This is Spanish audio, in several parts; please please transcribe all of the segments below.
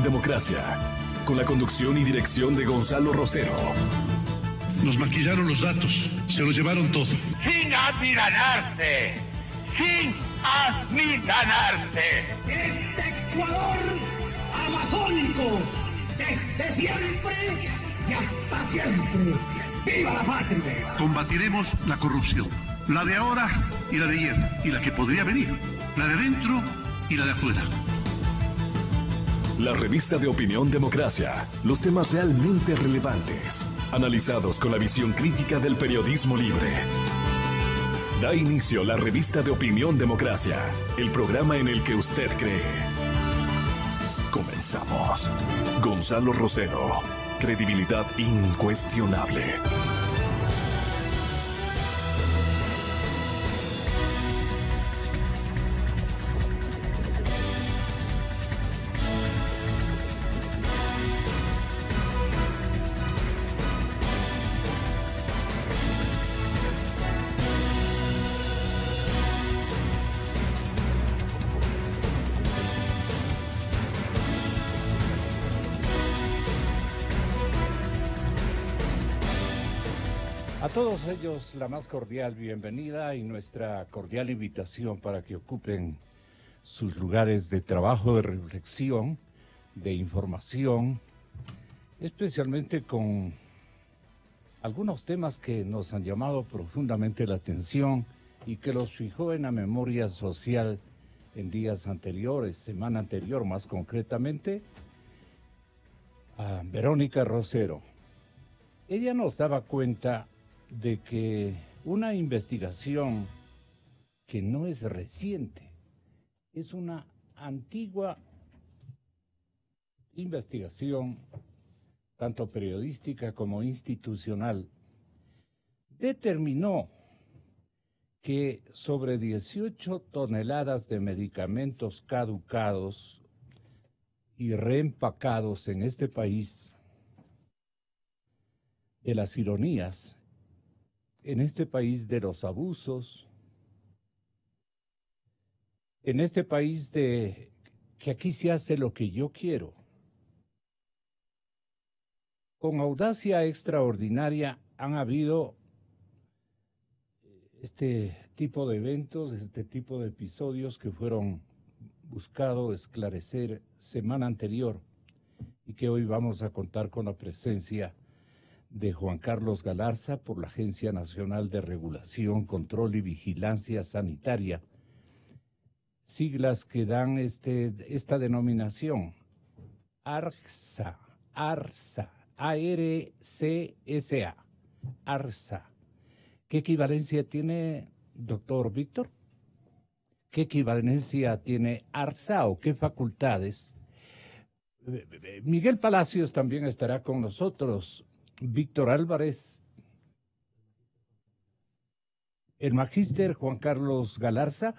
Democracia, con la conducción y dirección de Gonzalo Rosero. Nos maquillaron los datos, se los llevaron todo. Sin amilanarse, sin amilanarse. Este Ecuador amazónico, desde siempre y hasta siempre. ¡Viva la patria! Combatiremos la corrupción, la de ahora y la de ayer, y la que podría venir, la de dentro y la de afuera. La revista de Opinión Democracia, los temas realmente relevantes, analizados con la visión crítica del periodismo libre. Da inicio la revista de Opinión Democracia, el programa en el que usted cree. Comenzamos. Gonzalo Rosero, credibilidad incuestionable. A todos ellos la más cordial bienvenida y nuestra cordial invitación para que ocupen sus lugares de trabajo, de reflexión, de información, especialmente con algunos temas que nos han llamado profundamente la atención y que los fijó en la memoria social en días anteriores, semana anterior más concretamente, a Verónica Rosero. Ella nos daba cuenta de que una investigación que no es reciente, es una antigua investigación, tanto periodística como institucional, determinó que sobre 18 toneladas de medicamentos caducados y reempacados en este país, de las ironías, en este país de los abusos, en este país de que aquí se hace lo que yo quiero, con audacia extraordinaria han habido este tipo de eventos, este tipo de episodios que fueron buscado esclarecer semana anterior y que hoy vamos a contar con la presencia de Juan Carlos Galarza por la Agencia Nacional de Regulación, Control y Vigilancia Sanitaria, siglas que dan esta denominación, ARCSA, A-R-C-S-A, ARCSA. ¿Qué equivalencia tiene, doctor Víctor? ¿Qué equivalencia tiene ARCSA o qué facultades? Miguel Palacios también estará con nosotros. Víctor Álvarez, el magíster Juan Carlos Galarza,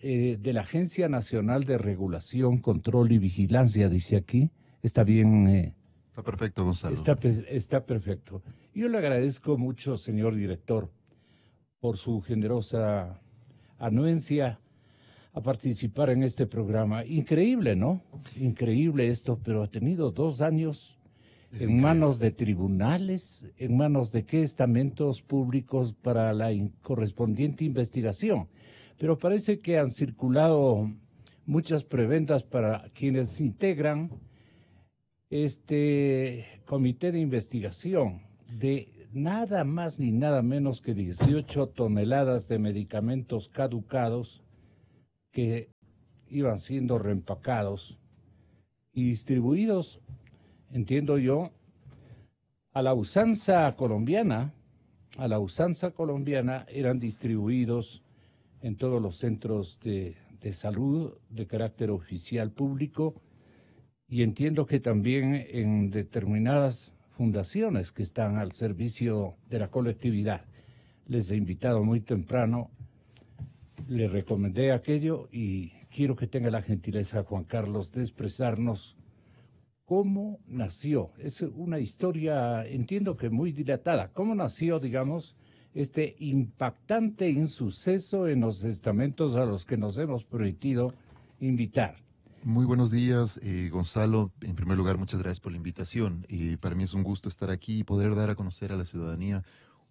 de la Agencia Nacional de Regulación, Control y Vigilancia, dice aquí. Está bien. Está perfecto, Gonzalo. Está perfecto. Yo le agradezco mucho, señor director, por su generosa anuencia a participar en este programa. Increíble, ¿no? Increíble esto, pero ha tenido 2 años en manos de tribunales, en manos de qué estamentos públicos para la correspondiente investigación. Pero parece que han circulado muchas preventas para quienes integran este comité de investigación de nada más ni nada menos que 18 toneladas de medicamentos caducados que iban siendo reempacados y distribuidos, entiendo yo, a la usanza colombiana eran distribuidos en todos los centros de salud de carácter oficial público y entiendo que también en determinadas fundaciones que están al servicio de la colectividad. Les he invitado muy temprano, le recomendé aquello y quiero que tenga la gentileza, Juan Carlos, de expresarnos cómo nació. Es una historia, entiendo que muy dilatada. ¿Cómo nació, digamos, este impactante insuceso en los estamentos a los que nos hemos permitido invitar? Muy buenos días, Gonzalo. En primer lugar, muchas gracias por la invitación. Para mí es un gusto estar aquí y poder dar a conocer a la ciudadanía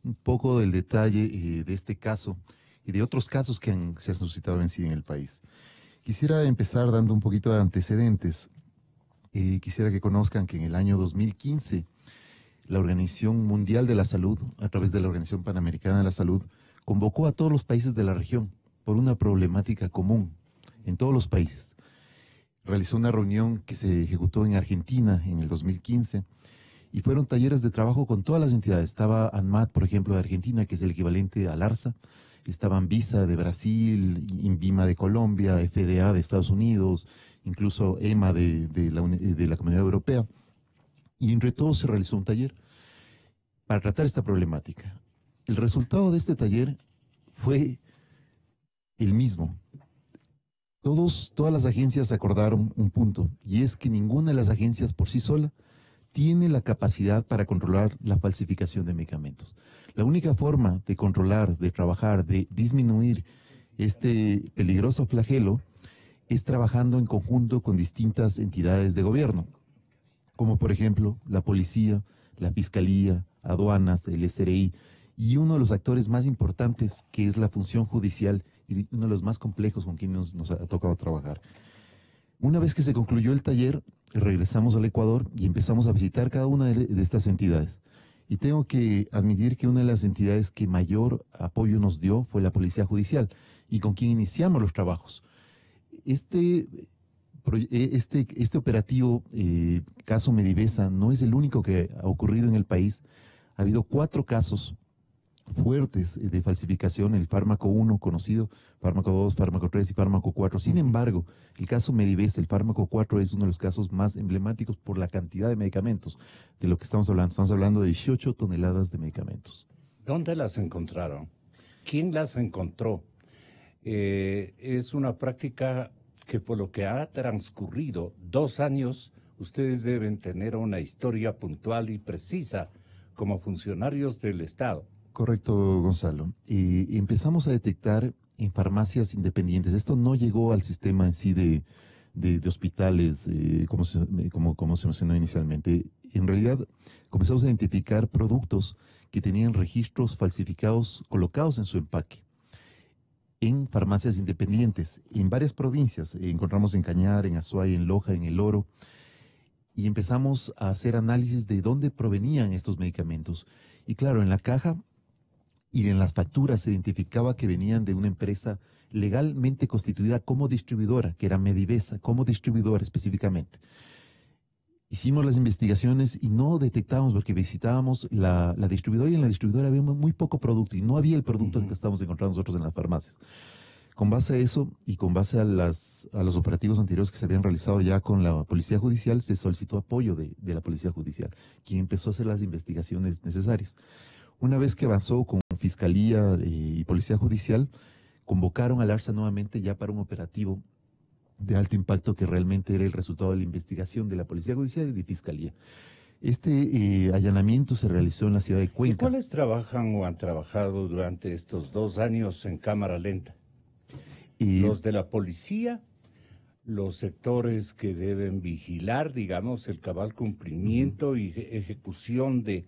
un poco del detalle de este caso y de otros casos que se han suscitado en sí en el país. Quisiera empezar dando un poquito de antecedentes. Quisiera que conozcan que en el año 2015, la Organización Mundial de la Salud, a través de la Organización Panamericana de la Salud, convocó a todos los países de la región por una problemática común en todos los países. Realizó una reunión que se ejecutó en Argentina en el 2015 y fueron talleres de trabajo con todas las entidades. Estaba ANMAT, por ejemplo, de Argentina, que es el equivalente al ARSA. Estaban Visa de Brasil, INVIMA de Colombia, FDA de Estados Unidos, incluso EMA de la Comunidad Europea. Y entre todos se realizó un taller para tratar esta problemática. El resultado de este taller fue el mismo. Todas las agencias acordaron un punto, y es que ninguna de las agencias por sí sola tiene la capacidad para controlar la falsificación de medicamentos. La única forma de controlar, de trabajar, de disminuir este peligroso flagelo es trabajando en conjunto con distintas entidades de gobierno, como por ejemplo la policía, la fiscalía, aduanas, el SRI, y uno de los actores más importantes, que es la función judicial, y uno de los más complejos con quienes nos ha tocado trabajar. Una vez que se concluyó el taller, regresamos al Ecuador y empezamos a visitar cada una de estas entidades. Y tengo que admitir que una de las entidades que mayor apoyo nos dio fue la Policía Judicial, y con quien iniciamos los trabajos. Este operativo, caso Medivesa, no es el único que ha ocurrido en el país. Ha habido 4 casos fuertes de falsificación, el fármaco 1 conocido, fármaco 2, fármaco 3 y fármaco 4. Sin embargo, el caso Medivesa, el fármaco 4, es uno de los casos más emblemáticos por la cantidad de medicamentos de lo que estamos hablando. Estamos hablando de 18 toneladas de medicamentos. ¿Dónde las encontraron? ¿Quién las encontró? Es una práctica que, por lo que ha transcurrido 2 años, ustedes deben tener una historia puntual y precisa como funcionarios del Estado. Correcto, Gonzalo. Y empezamos a detectar en farmacias independientes. Esto no llegó al sistema en sí de hospitales, como se mencionó inicialmente. En realidad, comenzamos a identificar productos que tenían registros falsificados colocados en su empaque en farmacias independientes, en varias provincias. Encontramos en Cañar, en Azuay, en Loja, en El Oro, y empezamos a hacer análisis de dónde provenían estos medicamentos. Y claro, en la caja y en las facturas se identificaba que venían de una empresa legalmente constituida como distribuidora, que era Medivesa, como distribuidora específicamente. Hicimos las investigaciones y no detectábamos, porque visitábamos la distribuidora, y en la distribuidora había muy poco producto y no había el producto que estábamos encontrando nosotros en las farmacias. Con base a eso y con base a los operativos anteriores que se habían realizado ya con la Policía Judicial, se solicitó apoyo de la Policía Judicial, quien empezó a hacer las investigaciones necesarias. Una vez que avanzó con Fiscalía y Policía Judicial, convocaron al ARSA nuevamente ya para un operativo de alto impacto que realmente era el resultado de la investigación de la Policía Judicial y de Fiscalía. Este allanamiento se realizó en la ciudad de Cuenca. ¿Y cuáles trabajan o han trabajado durante estos 2 años en cámara lenta? Los de la policía, los sectores que deben vigilar, digamos, el cabal cumplimiento y ejecución de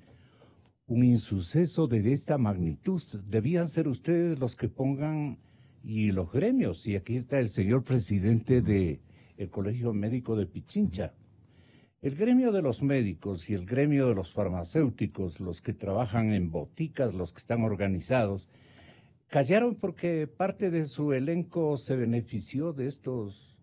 un insuceso de esta magnitud. Debían ser ustedes los que pongan, y los gremios, y aquí está el señor presidente del Colegio Médico de Pichincha. El gremio de los médicos y el gremio de los farmacéuticos, los que trabajan en boticas, los que están organizados, callaron porque parte de su elenco se benefició de estos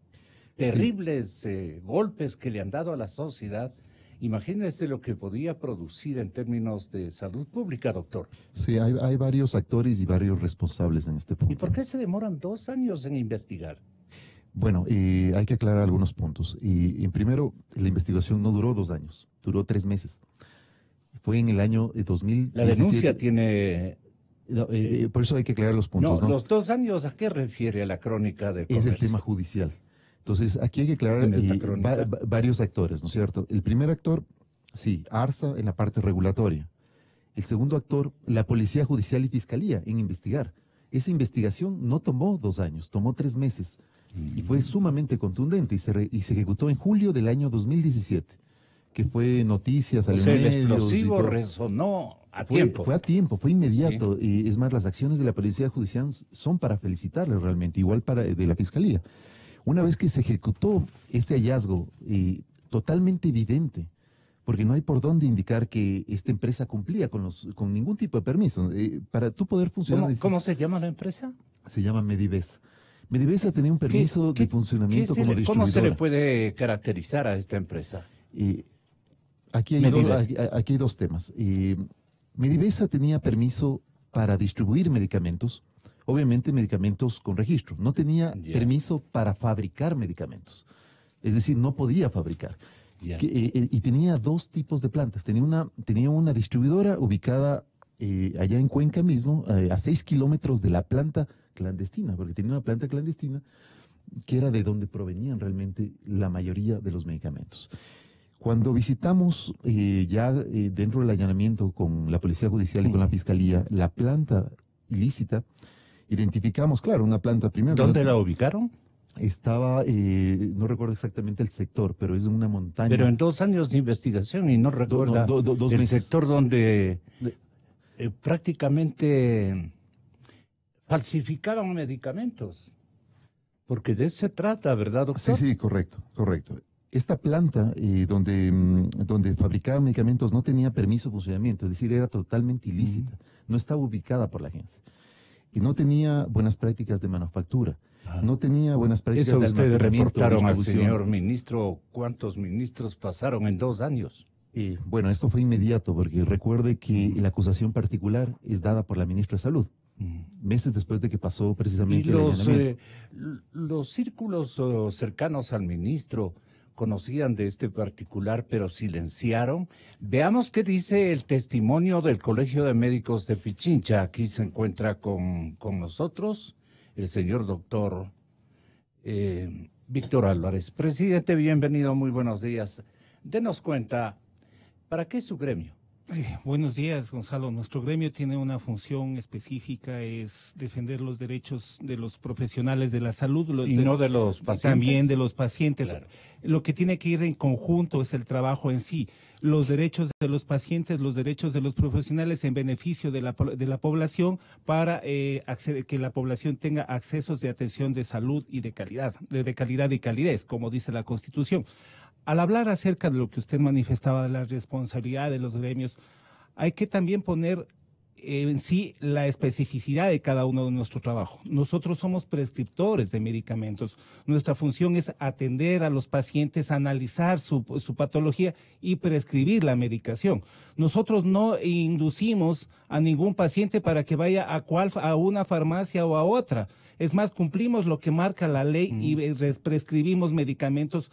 terribles golpes que le han dado a la sociedad. Imagínese lo que podía producir en términos de salud pública, doctor. Sí, hay varios actores y varios responsables en este punto. ¿Y por qué se demoran 2 años en investigar? Bueno, hay que aclarar algunos puntos. Primero, la investigación no duró 2 años, duró 3 meses. Fue en el año 2017. La denuncia tiene... por eso hay que aclarar los puntos. No, los 2 años, ¿a qué refiere a la crónica del comercio? Es el tema judicial. Entonces, aquí hay que aclarar varios actores, ¿no es cierto? El primer actor, sí, ARSA en la parte regulatoria. El segundo actor, la Policía Judicial y Fiscalía en investigar. Esa investigación no tomó 2 años, tomó 3 meses. Y fue sumamente contundente y se ejecutó en julio del año 2017, que fue noticias, O salió sea, en el medios y explosivo todo. resonó a tiempo. Fue a tiempo, fue inmediato. Y es más, las acciones de la Policía Judicial son para felicitarles realmente, igual de la Fiscalía. Una vez que se ejecutó este hallazgo, totalmente evidente, porque no hay por dónde indicar que esta empresa cumplía con ningún tipo de permiso. Para tú poder funcionar... ¿Cómo se llama la empresa? Se llama Medivesa. Medivesa tenía un permiso de funcionamiento como distribuidora. ¿Cómo se le puede caracterizar a esta empresa? Aquí hay dos temas. Medivesa tenía permiso para distribuir medicamentos, obviamente medicamentos con registro. No tenía permiso para fabricar medicamentos. Es decir, no podía fabricar. Y tenía dos tipos de plantas. Tenía una distribuidora ubicada allá en Cuenca mismo, a 6 kilómetros de la planta clandestina, porque tenía una planta clandestina que era de donde provenían realmente la mayoría de los medicamentos. Cuando visitamos dentro del allanamiento con la Policía Judicial y con la Fiscalía, la planta ilícita, identificamos, claro, una planta primero. ¿Dónde la ubicaron? Estaba, no recuerdo exactamente el sector, pero es en una montaña. Pero en 2 años de investigación y no recuerda dos el meses. sector donde prácticamente falsificaban medicamentos. Porque de eso se trata, ¿verdad, doctor? Sí, correcto. Esta planta donde fabricaban medicamentos no tenía permiso de funcionamiento, es decir, era totalmente ilícita. No estaba ubicada por la agencia. Y no tenía buenas prácticas de manufactura. No tenía buenas prácticas Eso de ustedes almacenamiento, reportaron al distribución. señor ministro. ¿Cuántos ministros pasaron en 2 años? Bueno, esto fue inmediato, porque recuerde que la acusación particular es dada por la ministra de Salud, meses después de que pasó precisamente Y el allanamiento. los círculos cercanos al ministro conocían de este particular, pero silenciaron. Veamos qué dice el testimonio del Colegio de Médicos de Pichincha. Aquí se encuentra con nosotros el señor doctor Víctor Álvarez. Presidente, bienvenido, muy buenos días. Denos cuenta, ¿para qué es su gremio? Buenos días, Gonzalo. Nuestro gremio tiene una función específica, es defender los derechos de los profesionales de la salud. No de los pacientes. También de los pacientes. Claro. Lo que tiene que ir en conjunto es el trabajo en sí. Los derechos de los pacientes, los derechos de los profesionales en beneficio de la población para que la población tenga accesos de atención de salud y de calidad y calidez, como dice la Constitución. Al hablar acerca de lo que usted manifestaba de la responsabilidad de los gremios, hay que también poner en sí la especificidad de cada uno de nuestro trabajo. Nosotros somos prescriptores de medicamentos. Nuestra función es atender a los pacientes, analizar su patología y prescribir la medicación. Nosotros no inducimos a ningún paciente para que vaya a una farmacia o a otra. Es más, cumplimos lo que marca la ley y prescribimos medicamentos.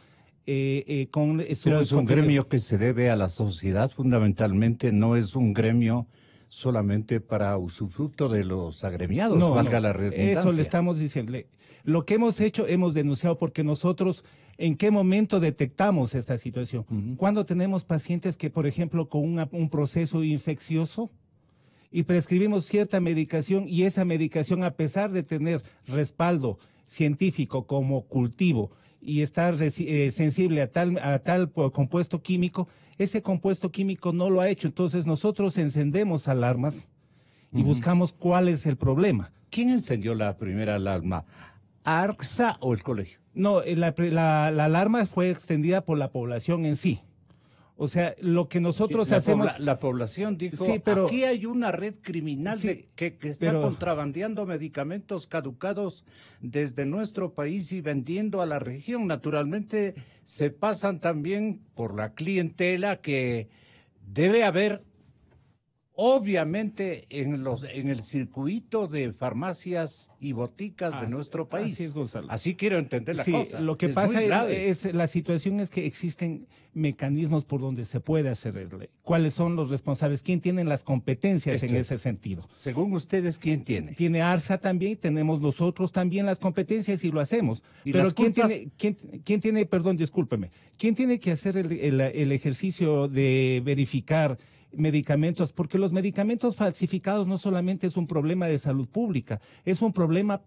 Pero es un gremio que se debe a la sociedad fundamentalmente, no es un gremio solamente para usufructo de los agremiados, valga la redundancia. Eso le estamos diciendo. Lo que hemos hecho, hemos denunciado porque nosotros, ¿en qué momento detectamos esta situación? Cuando tenemos pacientes que, por ejemplo, con un proceso infeccioso y prescribimos cierta medicación y esa medicación, a pesar de tener respaldo científico como cultivo, y estar sensible a tal compuesto químico, ese compuesto químico no lo ha hecho. Entonces nosotros encendemos alarmas y buscamos cuál es el problema. ¿Quién encendió la primera alarma? ¿ARCSA o el colegio? No, la alarma fue extendida por la población en sí. O sea, lo que nosotros hacemos... La población dijo, sí, pero, aquí hay una red criminal que está contrabandeando medicamentos caducados desde nuestro país y vendiendo a la región. Naturalmente, se pasan también por la clientela que debe haber, obviamente, en el circuito de farmacias y boticas de nuestro país. Así es, Gonzalo. Así quiero entender la cosa. Lo que pasa la situación es que existen mecanismos por donde se puede hacer ley. ¿Cuáles son los responsables? ¿Quién tiene las competencias en ese sentido? Según ustedes, ¿quién tiene? Tiene ARSA también, tenemos nosotros también las competencias y lo hacemos. ¿Y pero quién tiene, perdón, discúlpeme, quién tiene que hacer el ejercicio de verificar medicamentos, porque los medicamentos falsificados no solamente es un problema de salud pública, es un problema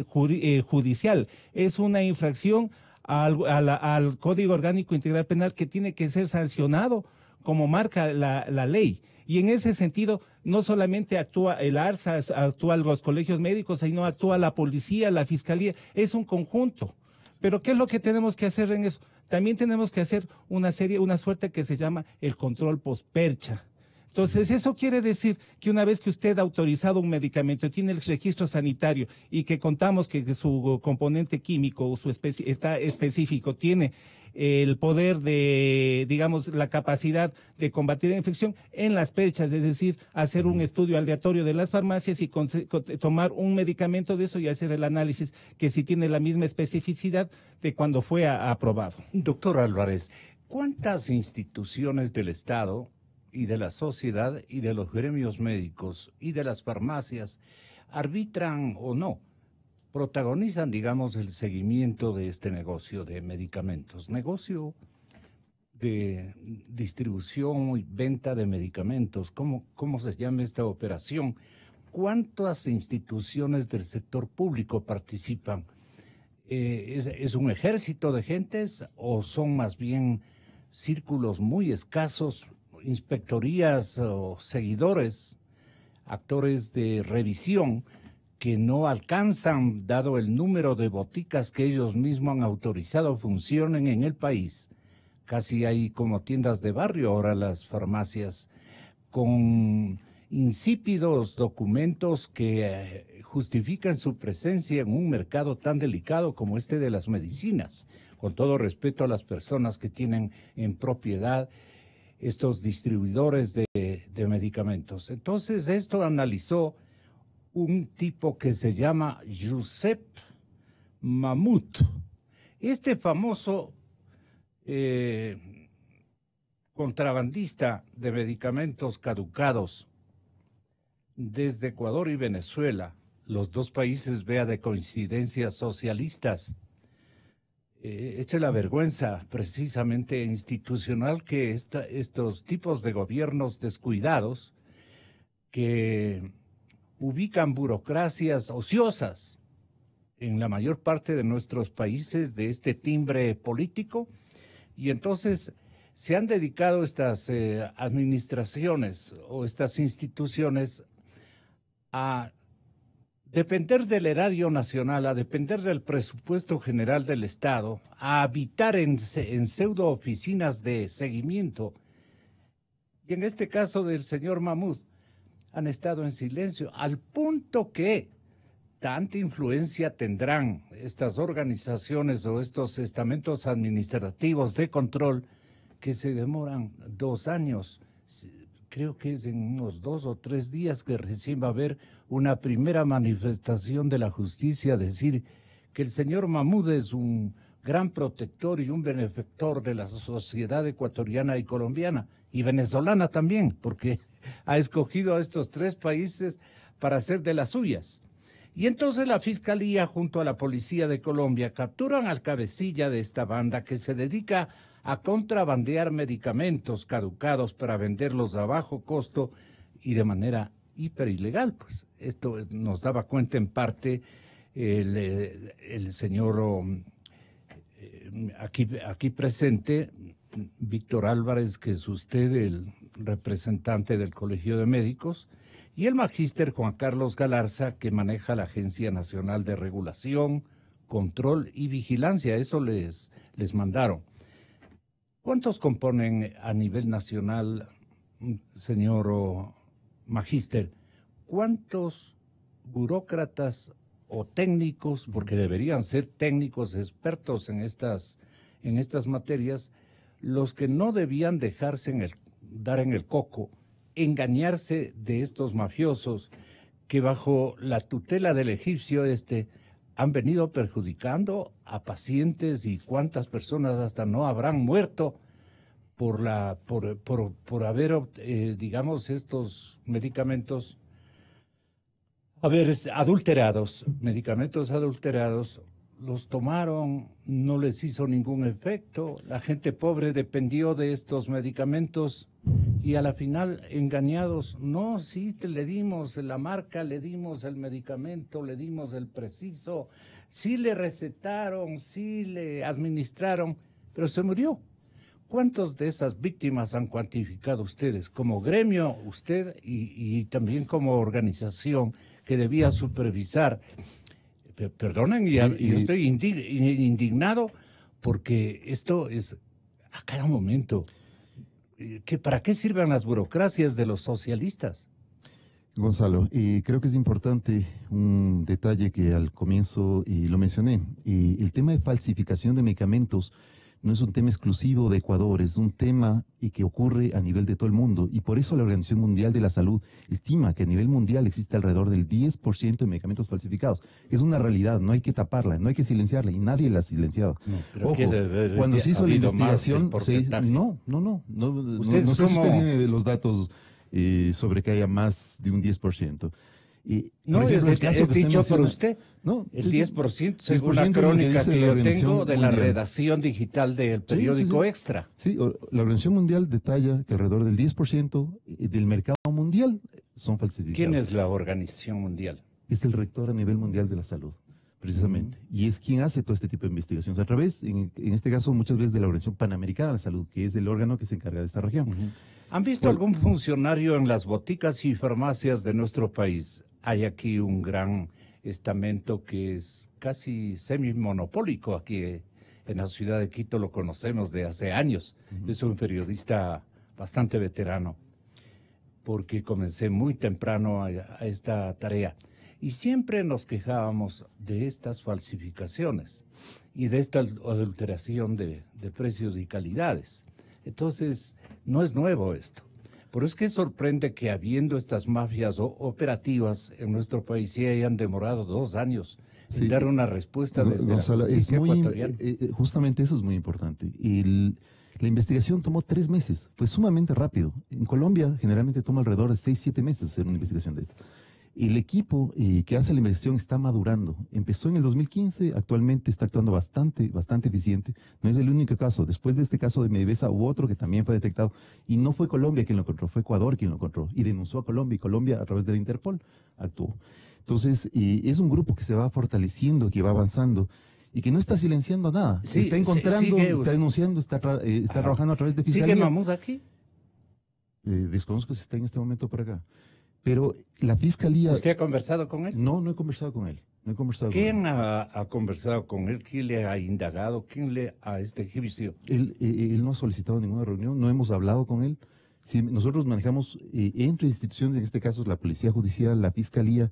judicial, es una infracción al Código Orgánico Integral Penal que tiene que ser sancionado como marca la ley. Y en ese sentido, no solamente actúa el ARSA, actúan los colegios médicos, sino actúa la policía, la fiscalía, es un conjunto. Pero ¿qué es lo que tenemos que hacer en eso? También tenemos que hacer una suerte que se llama el control postpercha. Entonces, eso quiere decir que una vez que usted ha autorizado un medicamento, tiene el registro sanitario y que contamos que su componente químico o está específico, tiene el poder de, digamos, la capacidad de combatir la infección en las perchas, es decir, hacer un estudio aleatorio de las farmacias y tomar un medicamento de eso y hacer el análisis que si tiene la misma especificidad de cuando fue aprobado. Doctor Álvarez, ¿cuántas instituciones del Estado y de la sociedad y de los gremios médicos y de las farmacias arbitran o no, protagonizan, digamos, el seguimiento de este negocio de medicamentos, negocio de distribución y venta de medicamentos? ¿Cómo se llama esta operación? ¿Cuántas instituciones del sector público participan? ¿Es un ejército de gentes o son más bien círculos muy escasos, inspectorías o seguidores, actores de revisión que no alcanzan, dado el número de boticas que ellos mismos han autorizado funcionen en el país? Casi hay como tiendas de barrio ahora las farmacias, con insípidos documentos que justifican su presencia en un mercado tan delicado como este de las medicinas, con todo respeto a las personas que tienen en propiedad estos distribuidores de medicamentos. Entonces, esto analizó un tipo que se llama Josep Mamut. Este famoso contrabandista de medicamentos caducados desde Ecuador y Venezuela, los dos países, vea, de coincidencias socialistas. Esta es la vergüenza precisamente institucional que estos tipos de gobiernos descuidados que ubican burocracias ociosas en la mayor parte de nuestros países de este timbre político, y entonces se han dedicado estas administraciones o estas instituciones a depender del erario nacional, a depender del presupuesto general del Estado, a habitar en pseudo oficinas de seguimiento. Y en este caso del señor Mahmoud, han estado en silencio, al punto que tanta influencia tendrán estas organizaciones o estos estamentos administrativos de control que se demoran 2 años. Creo que es en unos 2 o 3 días que recién va a haber una primera manifestación de la justicia, decir que el señor Mahmoud es un gran protector y un benefactor de la sociedad ecuatoriana y colombiana, y venezolana también, porque ha escogido a estos 3 países para hacer de las suyas. Y entonces la Fiscalía junto a la Policía de Colombia capturan al cabecilla de esta banda que se dedica a contrabandear medicamentos caducados para venderlos a bajo costo y de manera hiper ilegal. Pues esto nos daba cuenta en parte el señor aquí presente, Víctor Álvarez, que es usted el representante del Colegio de Médicos, y el magíster Juan Carlos Galarza, que maneja la Agencia Nacional de Regulación, Control y Vigilancia. Eso les mandaron. ¿Cuántos componen a nivel nacional, señor magíster? ¿Cuántos burócratas o técnicos, porque deberían ser técnicos expertos en estas materias, los que no debían dejarse dar en el coco, engañarse de estos mafiosos que bajo la tutela del egipcio han venido perjudicando a pacientes, y cuántas personas hasta no habrán muerto por haber, digamos, estos medicamentos medicamentos adulterados, los tomaron, no les hizo ningún efecto, la gente pobre dependió de estos medicamentos y a la final engañados, no, sí, le dimos la marca, le dimos el medicamento, le dimos el preciso, sí le recetaron, sí le administraron, pero se murió. ¿Cuántas de esas víctimas han cuantificado ustedes como gremio, usted y también como organización que debía supervisar? Perdonen, y yo estoy indignado porque esto es a cada momento. ¿Para qué sirven las burocracias de los socialistas? Gonzalo, creo que es importante un detalle que al comienzo lo mencioné. El tema de falsificación de medicamentos no es un tema exclusivo de Ecuador, es un tema que ocurre a nivel de todo el mundo. Y por eso la Organización Mundial de la Salud estima que a nivel mundial existe alrededor del 10% de medicamentos falsificados. Es una realidad, no hay que taparla, no hay que silenciarla, y nadie la ha silenciado. No, ojo, cuando se hizo la investigación, no sé si usted tiene los datos sobre que haya más de un 10%. No, por ejemplo, es dicho por usted. No, el 10%, según la crónica que yo tengo de la redacción digital del periódico Extra. Sí, la Organización Mundial detalla que alrededor del 10% del mercado mundial son falsificados. ¿Quién es la Organización Mundial? Es el rector a nivel mundial de la salud, precisamente. Y es quien hace todo este tipo de investigaciones a través, en este caso, muchas veces de la Organización Panamericana de la Salud, que es el órgano que se encarga de esta región. ¿Han visto algún funcionario en las boticas y farmacias de nuestro país? Hay aquí un gran estamento que es casi semi-monopólico aquí en la ciudad de Quito, lo conocemos de hace años. Yo soy un periodista bastante veterano, porque comencé muy temprano a esta tarea. Y siempre nos quejábamos de estas falsificaciones y de esta adulteración de precios y calidades. Entonces, no es nuevo esto. Pero es que sorprende que habiendo estas mafias operativas en nuestro país sí hayan demorado 2 años en dar una respuesta desde Gonzalo, la justicia ecuatoriana. Justamente eso es muy importante. La investigación tomó 3 meses, fue sumamente rápido. En Colombia generalmente toma alrededor de 6-7 meses hacer una investigación de esta. El equipo que hace la investigación está madurando. Empezó en el 2015, actualmente está actuando bastante eficiente. No es el único caso. Después de este caso de Medivesa hubo otro que también fue detectado. Y no fue Colombia quien lo encontró, fue Ecuador quien lo encontró. Y denunció a Colombia, y Colombia a través de la Interpol actuó. Entonces, es un grupo que se va fortaleciendo, que va avanzando y que no está silenciando nada. Sí, está encontrando, está denunciando, está trabajando a través de Fiscalía. ¿Sigue Mahmoud aquí? Desconozco si está en este momento por acá. Pero la Fiscalía... ¿Usted ha conversado con él? No he conversado con él. ¿Quién ha conversado con él? ¿Quién le ha indagado? ¿Quién le ha juicio? Él no ha solicitado ninguna reunión, no hemos hablado con él. Si nosotros manejamos entre instituciones, en este caso la Policía Judicial, la Fiscalía,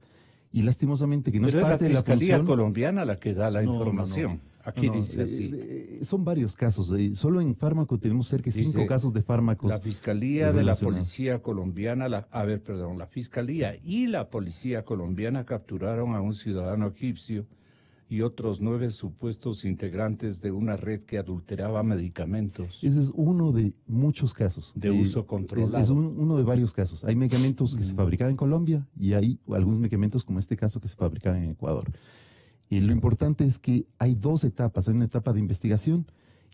y lastimosamente que no es parte de la Fiscalía colombiana la que da la información. Aquí dice así. Son varios casos. Solo en fármaco tenemos cerca de 5 casos de fármacos. La Fiscalía de la Policía Colombiana, la Fiscalía y la Policía Colombiana capturaron a un ciudadano egipcio y otros 9 supuestos integrantes de una red que adulteraba medicamentos. Ese es uno de muchos casos. De uso controlado. Es uno de varios casos. Hay medicamentos que se fabricaban en Colombia y hay algunos medicamentos como este caso que se fabricaban en Ecuador. Y lo importante es que hay 2 etapas. Hay una etapa de investigación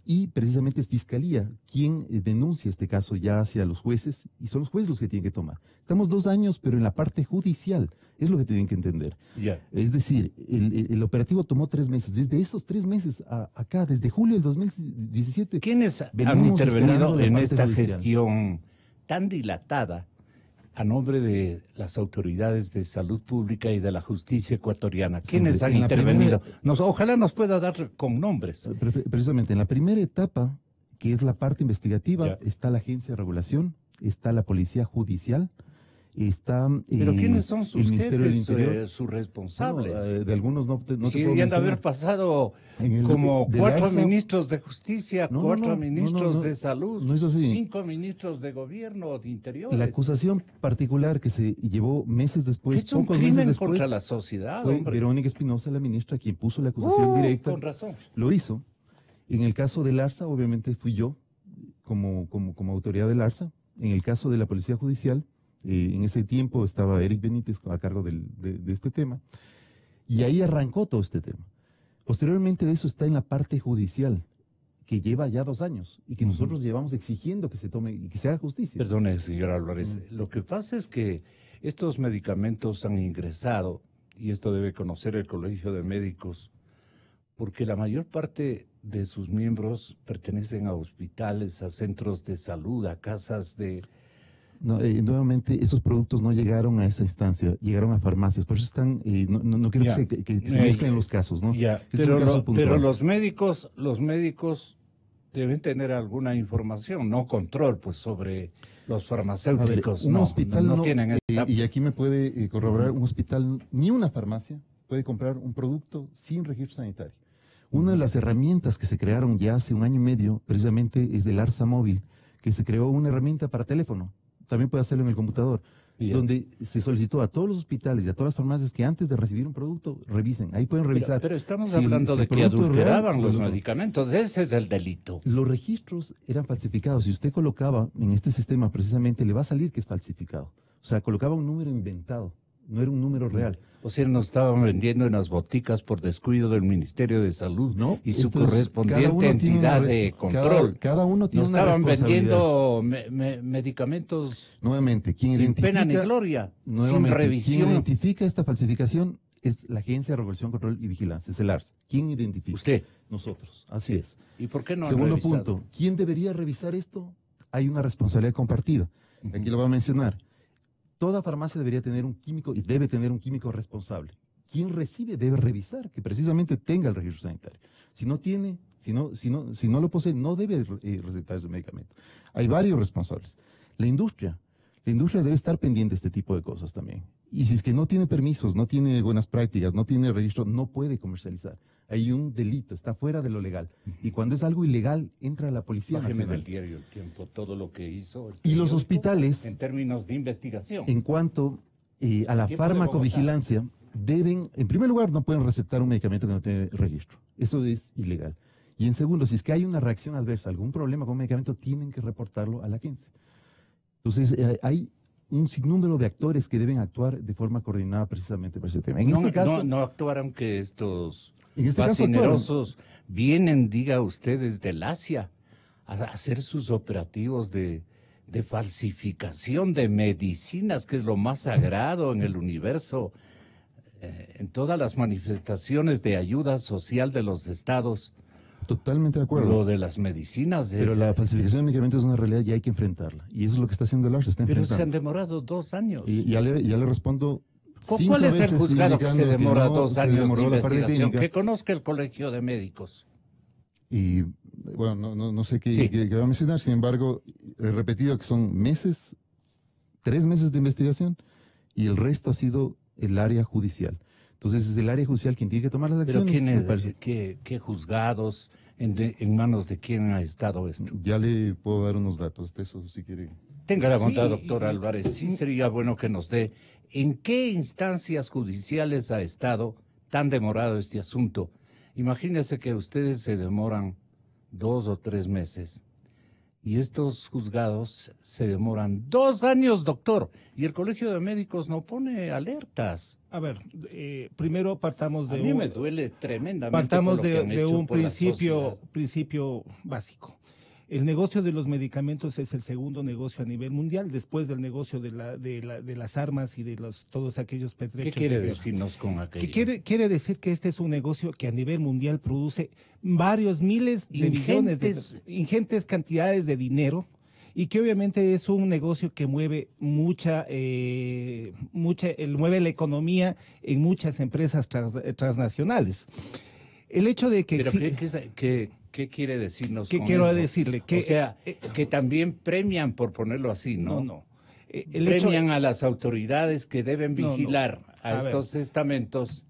y precisamente es Fiscalía quien denuncia este caso ya hacia los jueces y son los jueces los que tienen que tomar. Estamos 2 años, pero en la parte judicial es lo que tienen que entender. Yeah. Es decir, el operativo tomó 3 meses. Desde esos 3 meses acá, desde julio del 2017. ¿Quiénes han intervenido en esta gestión tan dilatada a nombre de las autoridades de salud pública y de la justicia ecuatoriana? ¿Quiénes han intervenido? Ojalá nos pueda dar con nombres. Precisamente, en la primera etapa, que es la parte investigativa, está la Agencia de Regulación, está la Policía Judicial, está ¿Pero quiénes son sus Ministerio del jefes, Interior. sus responsables? De algunos no te puedo Deberían de haber pasado como 4 ministros de justicia, 4 ministros de salud, no es así. 5 ministros de gobierno, de interior. La acusación particular que se llevó meses después, es un crimen contra la sociedad, fue hombre. Verónica Espinosa, la ministra, quien puso la acusación directa. Con razón. Lo hizo. En el caso del ARSA, obviamente fui yo, como autoridad del ARSA. En el caso de la Policía Judicial, en ese tiempo estaba Eric Benítez a cargo de este tema, y ahí arrancó todo este tema. Posteriormente de eso está en la parte judicial, que lleva ya 2 años y que nosotros llevamos exigiendo que se tome y que se haga justicia. Perdone, señor Álvarez, lo que pasa es que estos medicamentos han ingresado, y esto debe conocer el Colegio de Médicos, porque la mayor parte de sus miembros pertenecen a hospitales, a centros de salud, a casas de... No, nuevamente, esos productos no llegaron a esa instancia, llegaron a farmacias, por eso están, no quiero que se mezclen los casos, ¿no? Ya, pero los médicos deben tener alguna información, no control, pues, sobre los farmacéuticos. Un hospital no tienen esa... y aquí me puede corroborar, un hospital ni una farmacia puede comprar un producto sin registro sanitario. Una de las herramientas que se crearon ya hace 1 año y medio, precisamente, es el ARSA móvil, que se creó una herramienta para teléfono. También puede hacerlo en el computador, donde se solicitó a todos los hospitales y a todas las farmacias que antes de recibir un producto, revisen. Ahí pueden revisar. Pero estamos hablando de que adulteraban los medicamentos. Ese es el delito. Los registros eran falsificados. Si usted colocaba en este sistema, precisamente, le va a salir que es falsificado. O sea, colocaba un número inventado. No era un número real. O sea, nos estaban vendiendo en las boticas por descuido del Ministerio de Salud, ¿no? Y su correspondiente entidad de control. Cada uno tiene una responsabilidad. Nos estaban vendiendo medicamentos nuevamente, sin pena ni gloria, sin revisión. Quien identifica esta falsificación es la Agencia de Regulación, Control y Vigilancia, es el ARSA. ¿Quién identifica? Usted. Nosotros, así es. ¿Y por qué no han Segundo revisado? punto, ¿quién debería revisar esto? Hay una responsabilidad compartida. Aquí lo voy a mencionar. Toda farmacia debería tener un químico y debe tener un químico responsable. Quien recibe debe revisar que precisamente tenga el registro sanitario. Si no tiene, si no lo posee, no debe recetar ese medicamento. Hay varios responsables. La industria debe estar pendiente de este tipo de cosas también. Y si es que no tiene permisos, no tiene buenas prácticas, no tiene registro, no puede comercializar. Hay un delito, está fuera de lo legal. Y cuando es algo ilegal, entra la Policía Nacional. Del diario El Tiempo, todo lo que hizo. Y los hospitales, en términos de investigación. En cuanto a la farmacovigilancia, deben, en primer lugar, no pueden recetar un medicamento que no tiene registro. Eso es ilegal. Y en segundo, si es que hay una reacción adversa, algún problema con un medicamento, tienen que reportarlo a la agencia. Entonces, hay un sinnúmero de actores que deben actuar de forma coordinada precisamente para ese tema. En este caso, no actuaron que estos caso fascinerosos vienen, diga usted, desde el Asia a hacer sus operativos de falsificación de medicinas, que es lo más sagrado en el universo, en todas las manifestaciones de ayuda social de los estados. Totalmente de acuerdo. Lo de las medicinas. Pero la falsificación de medicamentos es una realidad y hay que enfrentarla. Y eso es lo que está haciendo el ARSA, está enfrentando. Pero se han demorado 2 años. Y ya le respondo. ¿Cuál es el juzgado que se demora 2 años de investigación? Técnica. Que conozca el Colegio de Médicos. Y bueno, no sé qué va a mencionar, sin embargo, he repetido que son 3 meses de investigación y el resto ha sido el área judicial. Entonces es el área judicial quien tiene que tomar las acciones. ¿Pero qué juzgados, en manos de quién ha estado esto? Ya le puedo dar unos datos de eso si quiere. Tenga la bondad, doctor Álvarez. Sí sería bueno que nos dé en qué instancias judiciales ha estado tan demorado este asunto. Imagínese que ustedes se demoran 2 o 3 meses y estos juzgados se demoran 2 años, doctor, y el Colegio de Médicos no pone alertas. A ver, primero partamos de A mí me duele tremendamente. Partamos por lo que han de hecho un por la sociedad. principio básico. El negocio de los medicamentos es el segundo negocio a nivel mundial, después del negocio de las armas y de todos aquellos pertrechos. ¿Qué quiere decirnos con aquello? Quiere decir que este es un negocio que a nivel mundial produce varios miles de billones de ingentes cantidades de dinero y que obviamente es un negocio que mueve mueve la economía en muchas empresas transnacionales. El hecho de que... ¿Pero qué quiere decirnos ¿Qué con quiero eso? decirle? O sea, que también premian, por ponerlo así, ¿no? No. Premian a las autoridades que deben vigilar a estos estamentos.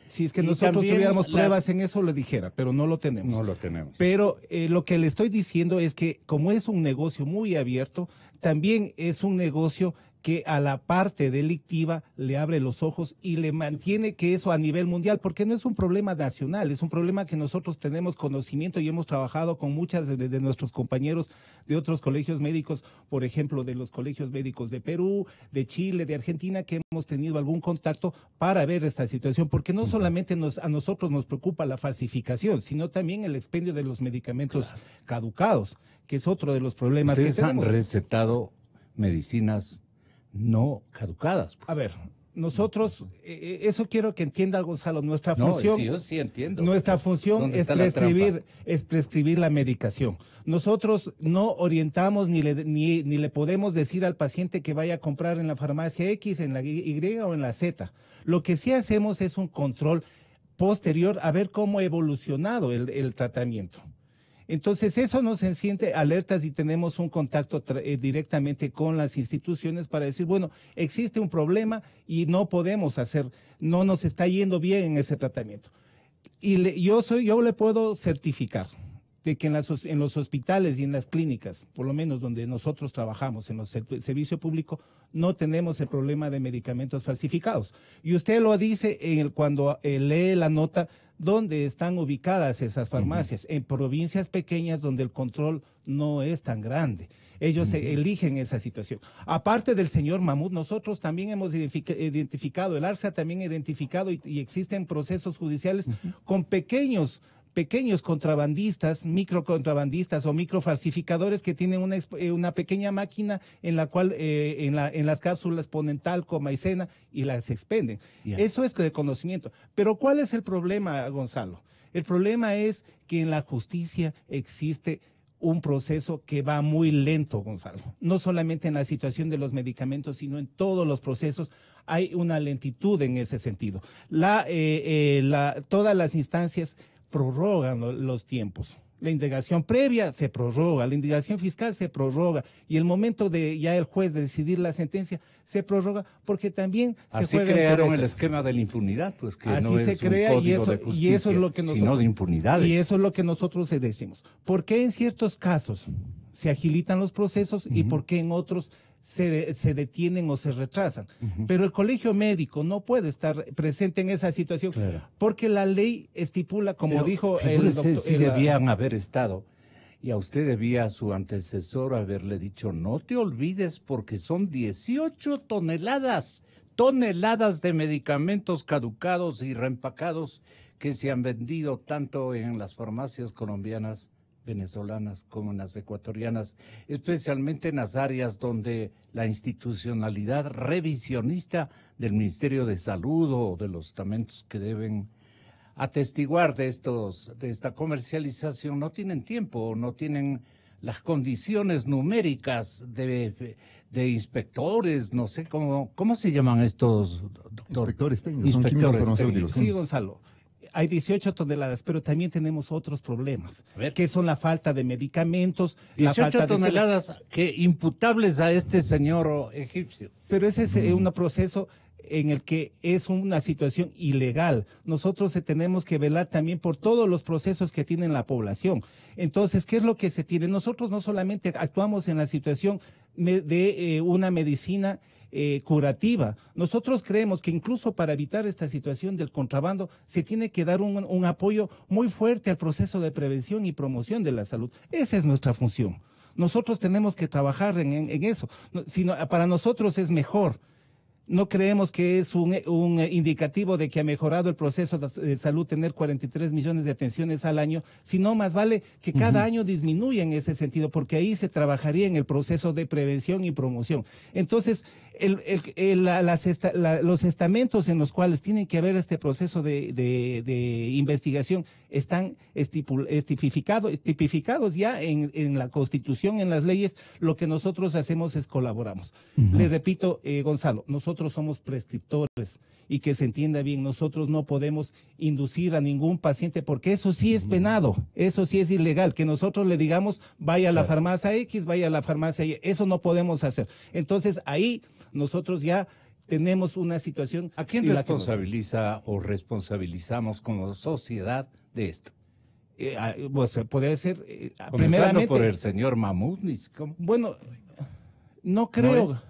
Si es que nosotros tuviéramos pruebas en eso, le dijera, pero no lo tenemos. No lo tenemos. Pero lo que le estoy diciendo es que como es un negocio muy abierto, también es un negocio que a la parte delictiva le abre los ojos y le mantiene que eso a nivel mundial, porque no es un problema nacional, es un problema que nosotros tenemos conocimiento y hemos trabajado con muchas de nuestros compañeros de otros colegios médicos, por ejemplo, de los colegios médicos de Perú, de Chile, de Argentina, que hemos tenido algún contacto para ver esta situación, porque no solamente a nosotros nos preocupa la falsificación, sino también el expendio de los medicamentos caducados, que es otro de los problemas que Ustedes han tenemos. recetado medicinas no caducadas. Pues. A ver, nosotros, eso quiero que entienda Gonzalo, nuestra No, función, sí, yo sí entiendo. nuestra función ¿Dónde es está la trampa? prescribir la medicación. Nosotros no orientamos ni le podemos decir al paciente que vaya a comprar en la farmacia X, en la Y o en la Z. Lo que sí hacemos es un control posterior a ver cómo ha evolucionado el tratamiento. Entonces, eso nos enciende alertas y tenemos un contacto directamente con las instituciones para decir, bueno, existe un problema y no podemos no nos está yendo bien en ese tratamiento. Y yo le puedo certificar de que en los hospitales y en las clínicas, por lo menos donde nosotros trabajamos, en el servicio público, no tenemos el problema de medicamentos falsificados. Y usted lo dice cuando lee la nota, ¿dónde están ubicadas esas farmacias? En provincias pequeñas donde el control no es tan grande. Ellos eligen esa situación. Aparte del señor Mahmoud, nosotros también hemos identificado, el ARSA también ha identificado y existen procesos judiciales con pequeños contrabandistas, microcontrabandistas o microfalsificadores que tienen una pequeña máquina en la cual en las cápsulas ponen talco, maicena y las expenden. Yeah. Eso es de conocimiento. Pero ¿cuál es el problema, Gonzalo? El problema es que en la justicia existe un proceso que va muy lento, Gonzalo. No solamente en la situación de los medicamentos, sino en todos los procesos hay una lentitud en ese sentido. Todas las instancias prorrogan los tiempos. La indagación previa se prorroga, la indagación fiscal se prorroga y el momento de ya el juez de decidir la sentencia se prorroga porque también se Así juega crearon el esquema de la impunidad, pues que así no se es crea un código de justicia, y eso es lo que sino de impunidades. y eso es lo que nosotros decimos. ¿Por qué en ciertos casos se agilitan los procesos y por qué en otros se detienen o se retrasan? Pero el colegio médico no puede estar presente en esa situación porque la ley estipula, como Pero, dijo el doctor. Sí debían haber estado, y a usted debía a su antecesor haberle dicho, no te olvides porque son 18 toneladas de medicamentos caducados y reempacados que se han vendido tanto en las farmacias colombianas, venezolanas como en las ecuatorianas, especialmente en las áreas donde la institucionalidad revisionista del Ministerio de Salud o de los estamentos que deben atestiguar de esta comercialización no tienen tiempo, no tienen las condiciones numéricas de inspectores, no sé cómo se llaman estos, doctor. Inspectores técnicos, son químicos farmacéuticos. Sí, Gonzalo. Hay 18 toneladas, pero también tenemos otros problemas, que son la falta de medicamentos. 18 la falta toneladas que imputables a este señor egipcio. Pero ese es un proceso en el que es una situación ilegal. Nosotros tenemos que velar también por todos los procesos que tiene la población. Entonces, ¿qué es lo que se tiene? Nosotros no solamente actuamos en la situación de una medicina curativa. Nosotros creemos que incluso para evitar esta situación del contrabando se tiene que dar un apoyo muy fuerte al proceso de prevención y promoción de la salud. Esa es nuestra función. Nosotros tenemos que trabajar en eso. Para nosotros es mejor. No creemos que es un indicativo de que ha mejorado el proceso de salud tener 43 millones de atenciones al año, sino más vale que cada año disminuya en ese sentido, porque ahí se trabajaría en el proceso de prevención y promoción. Entonces, los estamentos en los cuales tiene que haber este proceso de investigación están tipificados ya en la Constitución, en las leyes. Lo que nosotros hacemos es colaboramos. Le repito, Gonzalo, nosotros somos prescriptores y que se entienda bien, nosotros no podemos inducir a ningún paciente porque eso sí es penado, eso sí es ilegal, que nosotros le digamos vaya a la farmacia X, vaya a la farmacia Y, eso no podemos hacer. Entonces ahí nosotros ya tenemos una situación. ¿A quién responsabiliza o responsabilizamos como sociedad de esto? Pues puede ser primeramente por el señor Mahmoud. ¿Cómo? Bueno, no creo.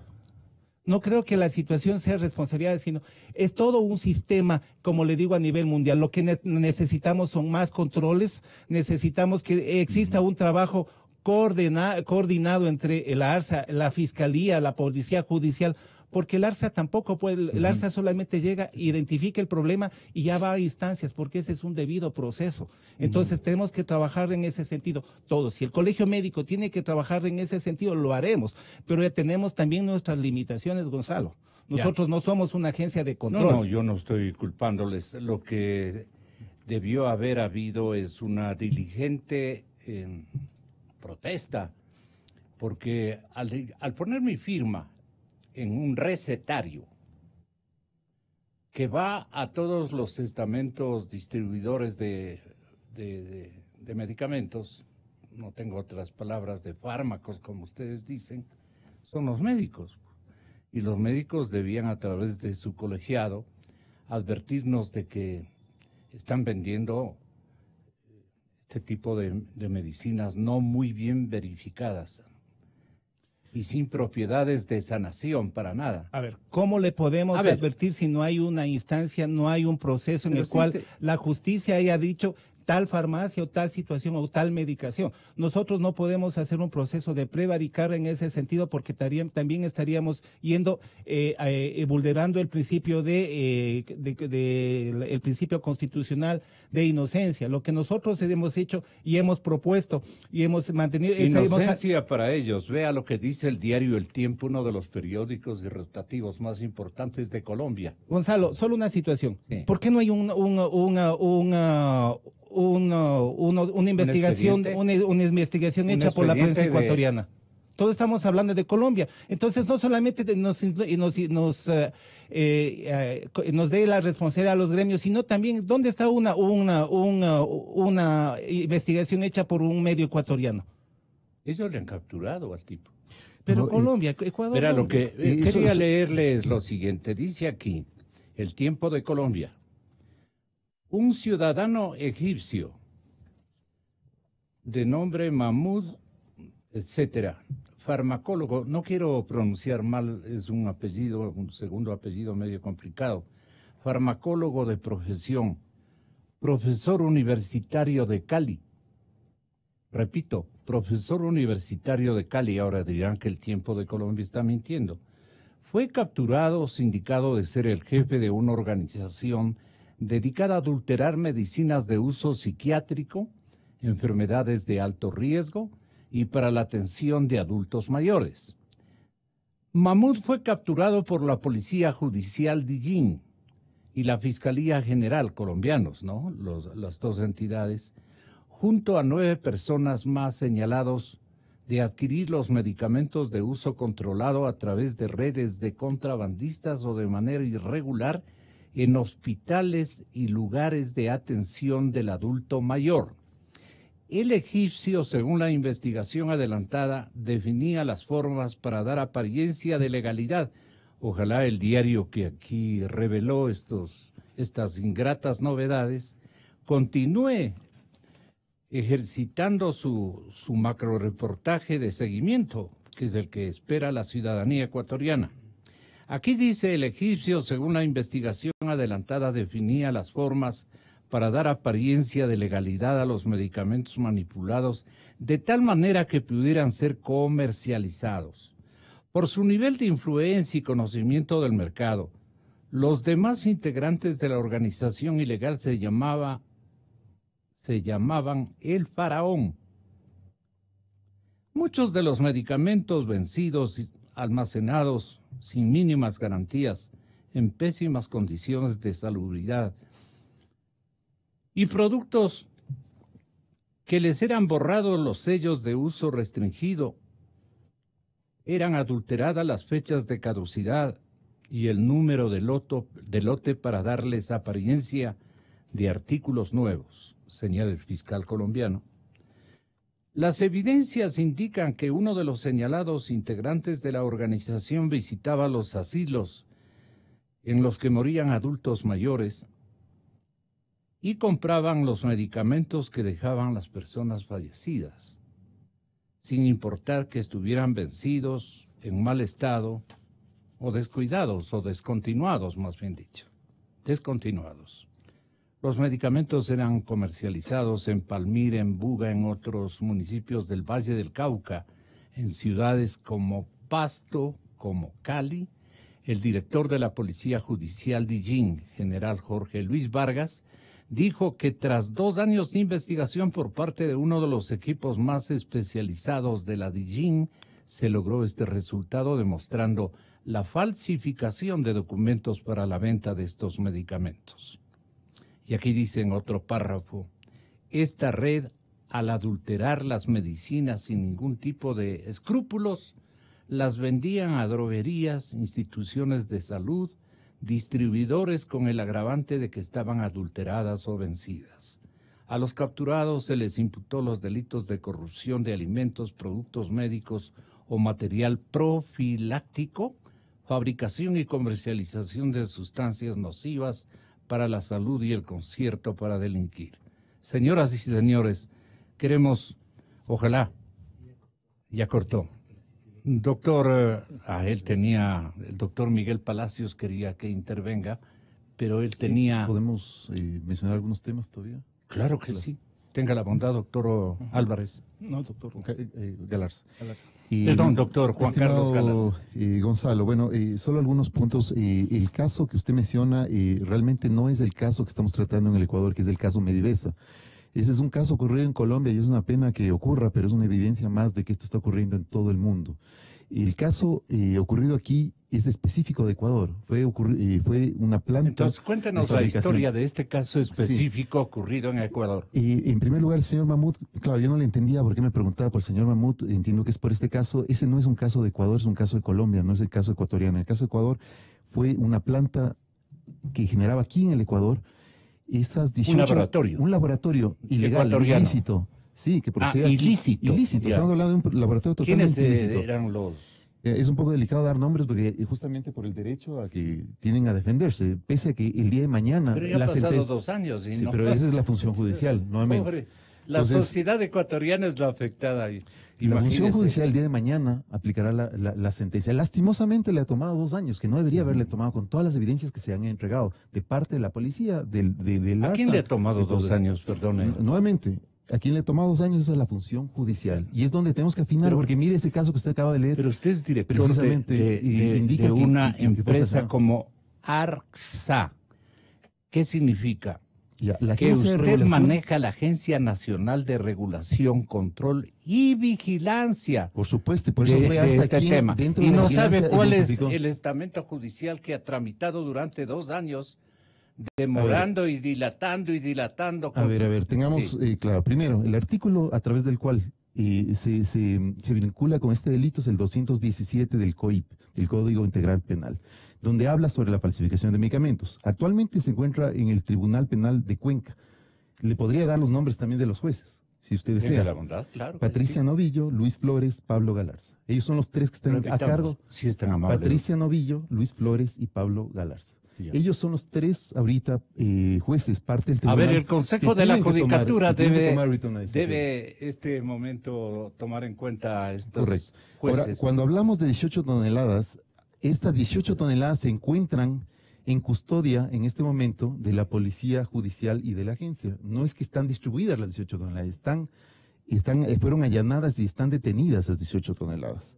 No creo que la situación sea responsabilidad, sino es todo un sistema, como le digo, a nivel mundial. Lo que necesitamos son más controles, necesitamos que exista un trabajo coordinado entre el ARSA, la Fiscalía, la Policía Judicial, porque el ARSA tampoco puede, el ARSA solamente llega, identifica el problema y ya va a instancias, porque ese es un debido proceso. Entonces tenemos que trabajar en ese sentido todos. Si el colegio médico tiene que trabajar en ese sentido, lo haremos, pero ya tenemos también nuestras limitaciones, Gonzalo. Nosotros no somos una agencia de control. No, yo no estoy culpándoles. Lo que debió haber habido es una diligente protesta, porque al poner mi firma en un recetario que va a todos los estamentos distribuidores de medicamentos, no tengo otras palabras, de fármacos, como ustedes dicen, son los médicos. Y los médicos debían, a través de su colegiado, advertirnos de que están vendiendo este tipo de medicinas no muy bien verificadas y sin propiedades de sanación para nada. A ver, ¿cómo le podemos advertir si no hay una instancia, no hay un proceso en el cual la justicia haya dicho tal farmacia o tal situación o tal medicación? Nosotros no podemos hacer un proceso de prevaricar en ese sentido, porque también estaríamos yendo, vulnerando el principio el principio constitucional de inocencia. Lo que nosotros hemos hecho y hemos propuesto y hemos mantenido... Inocencia para ellos. Vea lo que dice el diario El Tiempo, uno de los periódicos rotativos más importantes de Colombia. Gonzalo, solo una situación. Sí. ¿Por qué no hay una investigación hecha por la prensa ecuatoriana? Todos estamos hablando de Colombia. Entonces, no solamente nos dé la responsabilidad a los gremios, sino también, ¿dónde está una investigación hecha por un medio ecuatoriano? Ellos le han capturado al tipo. Pero no, Colombia, Ecuador... Verá, lo que quería leerles lo siguiente. Dice aquí, El Tiempo de Colombia. Un ciudadano egipcio de nombre Mahmoud, etcétera, farmacólogo, no quiero pronunciar mal, es un apellido, un segundo apellido medio complicado, farmacólogo de profesión, profesor universitario de Cali. Repito, profesor universitario de Cali. Ahora dirán que El Tiempo de Colombia está mintiendo. Fue capturado, sindicado de ser el jefe de una organización dedicada a adulterar medicinas de uso psiquiátrico, enfermedades de alto riesgo y para la atención de adultos mayores. Mahmoud fue capturado por la Policía Judicial Dillín y la Fiscalía General colombianos, ¿no? Las dos entidades, junto a 9 personas más señalados de adquirir los medicamentos de uso controlado a través de redes de contrabandistas o de manera irregular en hospitales y lugares de atención del adulto mayor. El egipcio, según la investigación adelantada, definía las formas para dar apariencia de legalidad. Ojalá el diario que aquí reveló estas ingratas novedades continúe ejercitando su macroreportaje de seguimiento, que es el que espera la ciudadanía ecuatoriana. Aquí dice, el egipcio, según la investigación adelantada, definía las formas para dar apariencia de legalidad a los medicamentos manipulados de tal manera que pudieran ser comercializados. Por su nivel de influencia y conocimiento del mercado, los demás integrantes de la organización ilegal se llamaban el faraón. Muchos de los medicamentos vencidos y almacenados sin mínimas garantías, en pésimas condiciones de salubridad, y productos que les eran borrados los sellos de uso restringido, eran adulteradas las fechas de caducidad y el número de lote para darles apariencia de artículos nuevos, señala el fiscal colombiano. Las evidencias indican que uno de los señalados integrantes de la organización visitaba los asilos en los que morían adultos mayores y compraban los medicamentos que dejaban las personas o descuidados, o descontinuados, más bien dicho. Descontinuados. Los medicamentos eran comercializados en Palmira, en Buga, en otros municipios del Valle del Cauca, en ciudades como Pasto, como Cali. El director de la Policía Judicial Dillín, general Jorge Luis Vargas, dijo que tras 2 años de investigación por parte de uno de los equipos más especializados de la Dillín, se logró este resultado demostrando la falsificación de documentos para la venta de estos medicamentos. Y aquí dice en otro párrafo, esta red, al adulterar las medicinas sin ningún tipo de escrúpulos, las vendían a droguerías, instituciones de salud, distribuidores con el agravante de que estaban adulteradas o vencidas. A los capturados se les imputó los delitos de corrupción de alimentos, productos médicos o material profiláctico, fabricación y comercialización de sustancias nocivas para la salud y el concierto para delinquir. Señoras y señores, queremos, ojalá, ya cortó. Doctor, el doctor Miguel Palacios quería que intervenga, pero él tenía... ¿Podemos mencionar algunos temas todavía? Claro que sí. Tenga la bondad, doctor Álvarez. No, doctor Galarza. Perdón, doctor Juan Carlos Galarza. Gonzalo, bueno, solo algunos puntos. El caso que usted menciona realmente no es el caso que estamos tratando en el Ecuador, que es el caso Medivesa. Ese es un caso ocurrido en Colombia y es una pena que ocurra, pero es una evidencia más de que esto está ocurriendo en todo el mundo. El caso ocurrido aquí es específico de Ecuador. Fue una planta. Entonces, cuéntenos la historia de este caso específico ocurrido en Ecuador. En primer lugar, el señor Mahmoud, claro, yo no le entendía por qué me preguntaba por el señor Mahmoud. Entiendo que es por este caso. Ese no es un caso de Ecuador, es un caso de Colombia, no es el caso ecuatoriano. En el caso de Ecuador fue una planta que generaba aquí en el Ecuador esas 18... Un laboratorio ilegal, ilícito. Sí, que procedía ilícito. Ilícito. Estamos hablando de un laboratorio totalmente ilícito. ¿Quiénes eran los...? Es un poco delicado dar nombres porque justamente por el derecho a que tienen a defenderse, pese a que el día de mañana... Pero ya han pasado 2 años. Y sí, no... pero esa es la función judicial, nuevamente. Pobre, la sociedad ecuatoriana es la afectada ahí. La función judicial el día de mañana aplicará la sentencia. Lastimosamente le ha tomado 2 años, que no debería haberle tomado con todas las evidencias que se han entregado de parte de la policía, ¿A quién le ha tomado 2 años, perdone? Nuevamente, a quien le ha tomado 2 años es a la función judicial. Y es donde tenemos que afinar, porque mire ese caso que usted acaba de leer. Pero usted es director de una empresa como ARCSA. ¿Qué significa? Que usted maneja la Agencia Nacional de Regulación, Control y Vigilancia. Por supuesto, por eso de este tema. Y no sabe cuál es el estamento judicial que ha tramitado durante 2 años, demorando y dilatando. A ver, tengamos claro. Primero, el artículo a través del cual se vincula con este delito es el 217 del COIP, del Código Integral Penal, donde habla sobre la falsificación de medicamentos. Actualmente se encuentra en el Tribunal Penal de Cuenca. Le podría dar los nombres también de los jueces, si usted desea. La bondad, claro. Patricia Novillo, Luis Flores, Pablo Galarza. Ellos son los 3 que están a cargo. Si es tan amable. Patricia Novillo, Luis Flores y Pablo Galarza. Ya. Ellos son los 3 ahorita jueces, parte del tribunal. A ver, el Consejo de la Judicatura debe este momento tomar en cuenta estos jueces. Ahora, cuando hablamos de 18 toneladas, estas 18 toneladas se encuentran en custodia en este momento de la Policía Judicial y de la agencia. No es que están distribuidas las 18 toneladas, fueron allanadas y están detenidas esas 18 toneladas.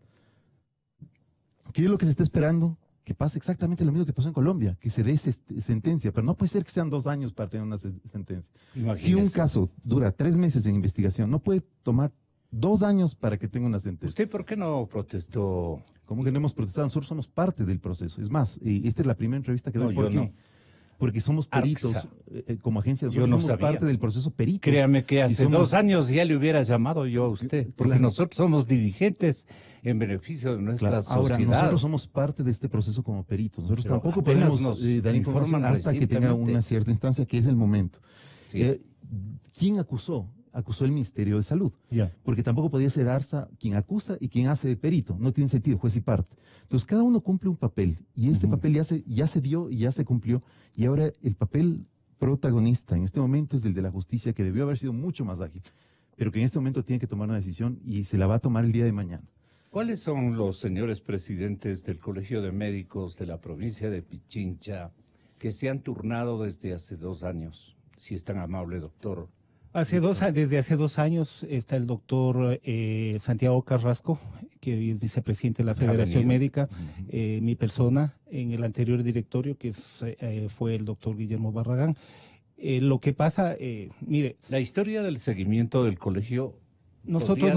¿Qué es lo que se está esperando? Que pase exactamente lo mismo que pasó en Colombia, que se dé sentencia, pero no puede ser que sean 2 años para tener una sentencia. Imagínese. Si un caso dura 3 meses en investigación, no puede tomar 2 años para que tenga una sentencia. ¿Usted por qué no protestó? ¿Cómo que no hemos protestado? Nosotros somos parte del proceso. Es más, esta es la primera entrevista que doy. ¿Por qué? No. Porque somos peritos, como agencia, nosotros somos parte del proceso peritos. Créame que hace 2 años ya le hubiera llamado yo a usted, porque nosotros somos dirigentes en beneficio de nuestra sociedad. Ahora, nosotros somos parte de este proceso como peritos. Nosotros tampoco podemos dar información hasta que tenga una cierta instancia, que es el momento. Sí. ¿Quién acusó? Acusó el Ministerio de Salud, porque tampoco podía ser ARSA quien acusa y quien hace de perito, no tiene sentido, juez y parte. Entonces cada uno cumple un papel, y este papel ya se dio y ya se cumplió, y ahora el papel protagonista en este momento es el de la justicia, que debió haber sido mucho más ágil, pero que en este momento tiene que tomar una decisión y se la va a tomar el día de mañana. ¿Cuáles son los señores presidentes del Colegio de Médicos de la provincia de Pichincha que se han turnado desde hace 2 años? Si es tan amable, doctor. Desde hace 2 años está el doctor Santiago Carrasco, que hoy es vicepresidente de la Federación Médica, mi persona en el anterior directorio, que fue el doctor Guillermo Barragán. Lo que pasa, mire... La historia del seguimiento del colegio... Nosotros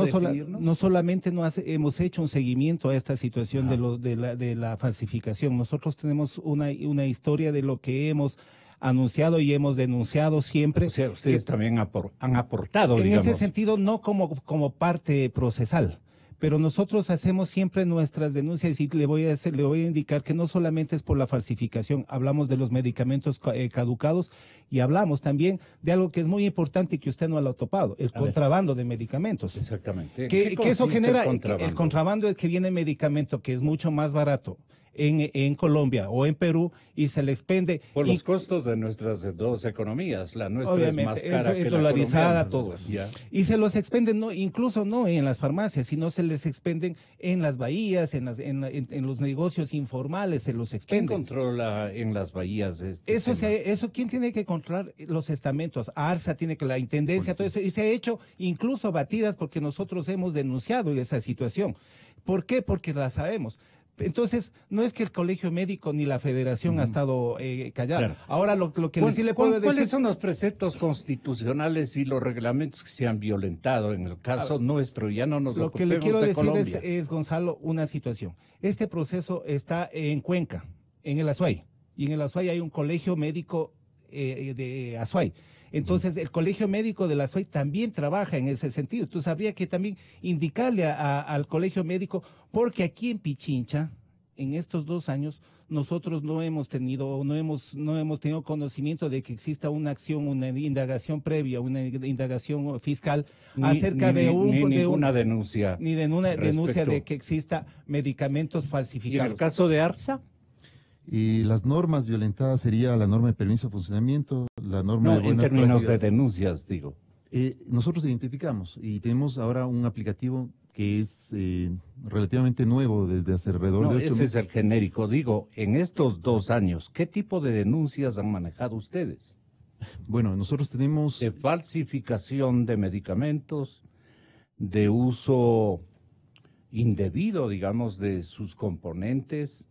no solamente hemos hecho un seguimiento a esta situación de la falsificación, nosotros tenemos una historia de lo que hemos anunciado y hemos denunciado siempre. O sea, ustedes también han aportado, digamos. En ese sentido, no como parte procesal, pero nosotros hacemos siempre nuestras denuncias y le voy a indicar que no solamente es por la falsificación, hablamos de los medicamentos caducados y hablamos también de algo que es muy importante y que usted no lo ha topado, el contrabando de medicamentos. Exactamente. Que eso genera, el contrabando es que viene medicamento que es mucho más barato en Colombia o en Perú y se le expende. Por los costos de nuestras dos economías, la nuestra es más cara que dolarizada, la todo eso. Ya. Y se los expenden, incluso no en las farmacias, sino se les expenden en las bahías, en los negocios informales, se los expenden. ¿Quién controla en las bahías eso? ¿Quién tiene que controlar? Los estamentos, ARSA tiene que, la Intendencia, todo eso, y se ha hecho incluso batidas porque nosotros hemos denunciado esa situación. ¿Por qué? Porque la sabemos. Entonces, no es que el colegio médico ni la federación ha estado callada. Claro. Ahora, lo que sí le puedo decir... ¿Cuáles son los preceptos constitucionales y los reglamentos que se han violentado en el caso nuestro? Ya no nos lo que le quiero de decir es, Gonzalo, una situación. Este proceso está en Cuenca, en el Azuay. Y en el Azuay hay un colegio médico de Azuay. Entonces, el Colegio Médico de la Azuay también trabaja en ese sentido. Entonces, habría que también indicarle al Colegio Médico, porque aquí en Pichincha, en estos 2 años, nosotros no hemos tenido conocimiento de que exista una acción, una indagación previa, una indagación fiscal acerca de ninguna denuncia. Ni de una denuncia de que exista medicamentos falsificados. ¿Y en el caso de ARSA? Y las normas violentadas sería la norma de permiso de funcionamiento, la norma de buenas en términos prácticas. de denuncias, digo. Nosotros identificamos y tenemos ahora un aplicativo que es relativamente nuevo desde hace alrededor de 8 meses. Ese es el genérico. Digo, en estos 2 años, ¿qué tipo de denuncias han manejado ustedes? Bueno, nosotros tenemos... De falsificación de medicamentos, de uso indebido, digamos, de sus componentes.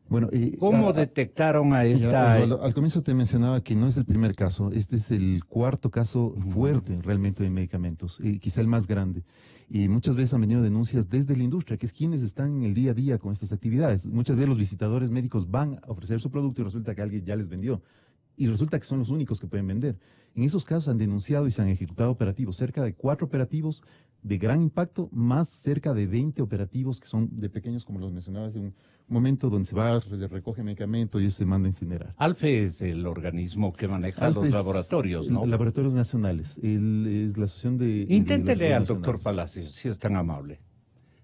Bueno, ¿cómo detectaron a esta...? Osvaldo, al comienzo te mencionaba que no es el primer caso, este es el 4º caso fuerte realmente de medicamentos, quizá el más grande. Y muchas veces han venido denuncias desde la industria, que es quienes están en el día a día con estas actividades. Muchas veces los visitadores médicos van a ofrecer su producto y resulta que alguien ya les vendió. Y resulta que son los únicos que pueden vender. En esos casos han denunciado y se han ejecutado operativos, cerca de 4 operativos de gran impacto, más cerca de 20 operativos que son de pequeños, como los mencionaba hace un momento, donde se va, recoge medicamento y se manda a incinerar. ALFE es el organismo que maneja los laboratorios, ¿no? Laboratorios nacionales. Es la asociación de... Inténtele al doctor Palacios, si es tan amable.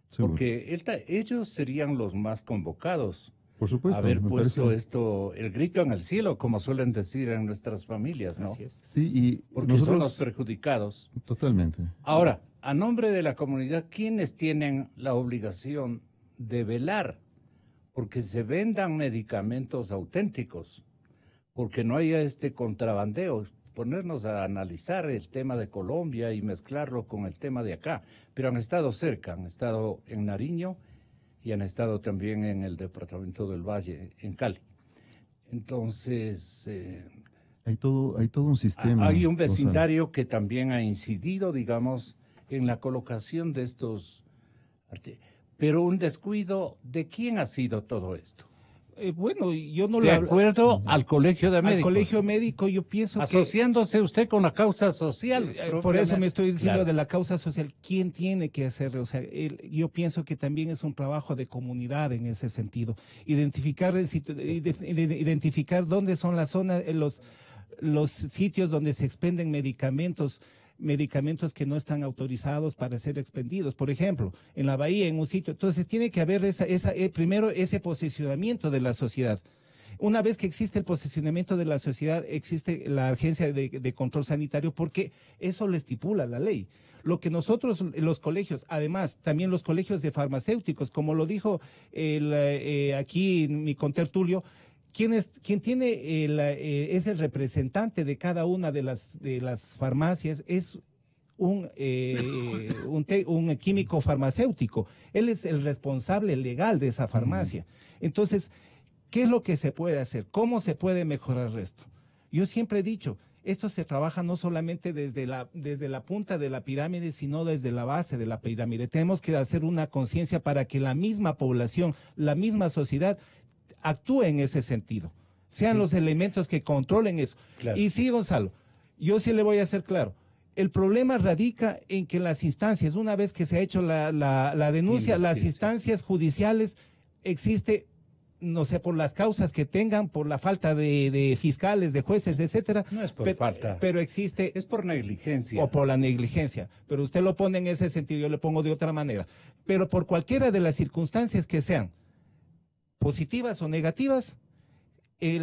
Seguro. Porque ellos serían los más convocados. Por supuesto. Haber puesto esto, el grito en el cielo, como suelen decir en nuestras familias, ¿no? Así es. Sí, y porque son los perjudicados. Totalmente. Ahora, a nombre de la comunidad, ¿quiénes tienen la obligación de velar porque se vendan medicamentos auténticos? Porque no haya este contrabandeo. Ponernos a analizar el tema de Colombia y mezclarlo con el tema de acá. Pero han estado cerca, han estado en Nariño y han estado también en el departamento del Valle, en Cali. Entonces... hay todo un sistema. Hay un vecindario que también ha incidido, digamos, en la colocación de estos... Pero un descuido, ¿de quién ha sido todo esto? Bueno, yo no de acuerdo al Colegio de Médicos. Al Colegio Médico yo pienso asociándose usted con la causa social. Por eso me estoy diciendo de la causa social. ¿Quién tiene que hacerlo? O sea, yo pienso que también es un trabajo de comunidad en ese sentido. Identificar dónde son las zonas, los sitios donde se expenden medicamentos que no están autorizados para ser expendidos. Por ejemplo, en la bahía, en un sitio. Entonces, tiene que haber primero ese posicionamiento de la sociedad. Una vez que existe el posicionamiento de la sociedad, existe la agencia de control sanitario, porque eso lo estipula la ley. Lo que nosotros, los colegios, además, también los colegios de farmacéuticos, como lo dijo aquí mi contertulio, quien tiene es el representante de cada una de las farmacias, es un químico farmacéutico. Él es el responsable legal de esa farmacia. Entonces, ¿qué es lo que se puede hacer? ¿Cómo se puede mejorar esto? Yo siempre he dicho, esto se trabaja no solamente desde la punta de la pirámide, sino desde la base de la pirámide. Tenemos que hacer una conciencia para que la misma población, la misma sociedad actúe en ese sentido. Sean los elementos que controlen eso. Claro. Y sí, Gonzalo, yo sí le voy a hacer claro. El problema radica en que las instancias, una vez que se ha hecho la denuncia, las instancias judiciales existe, no sé, por las causas que tengan, por la falta de fiscales, de jueces, etcétera. No es por falta. Pero existe. Es por negligencia. O por la negligencia. Pero usted lo pone en ese sentido, yo le pongo de otra manera. Pero por cualquiera de las circunstancias que sean, positivas o negativas,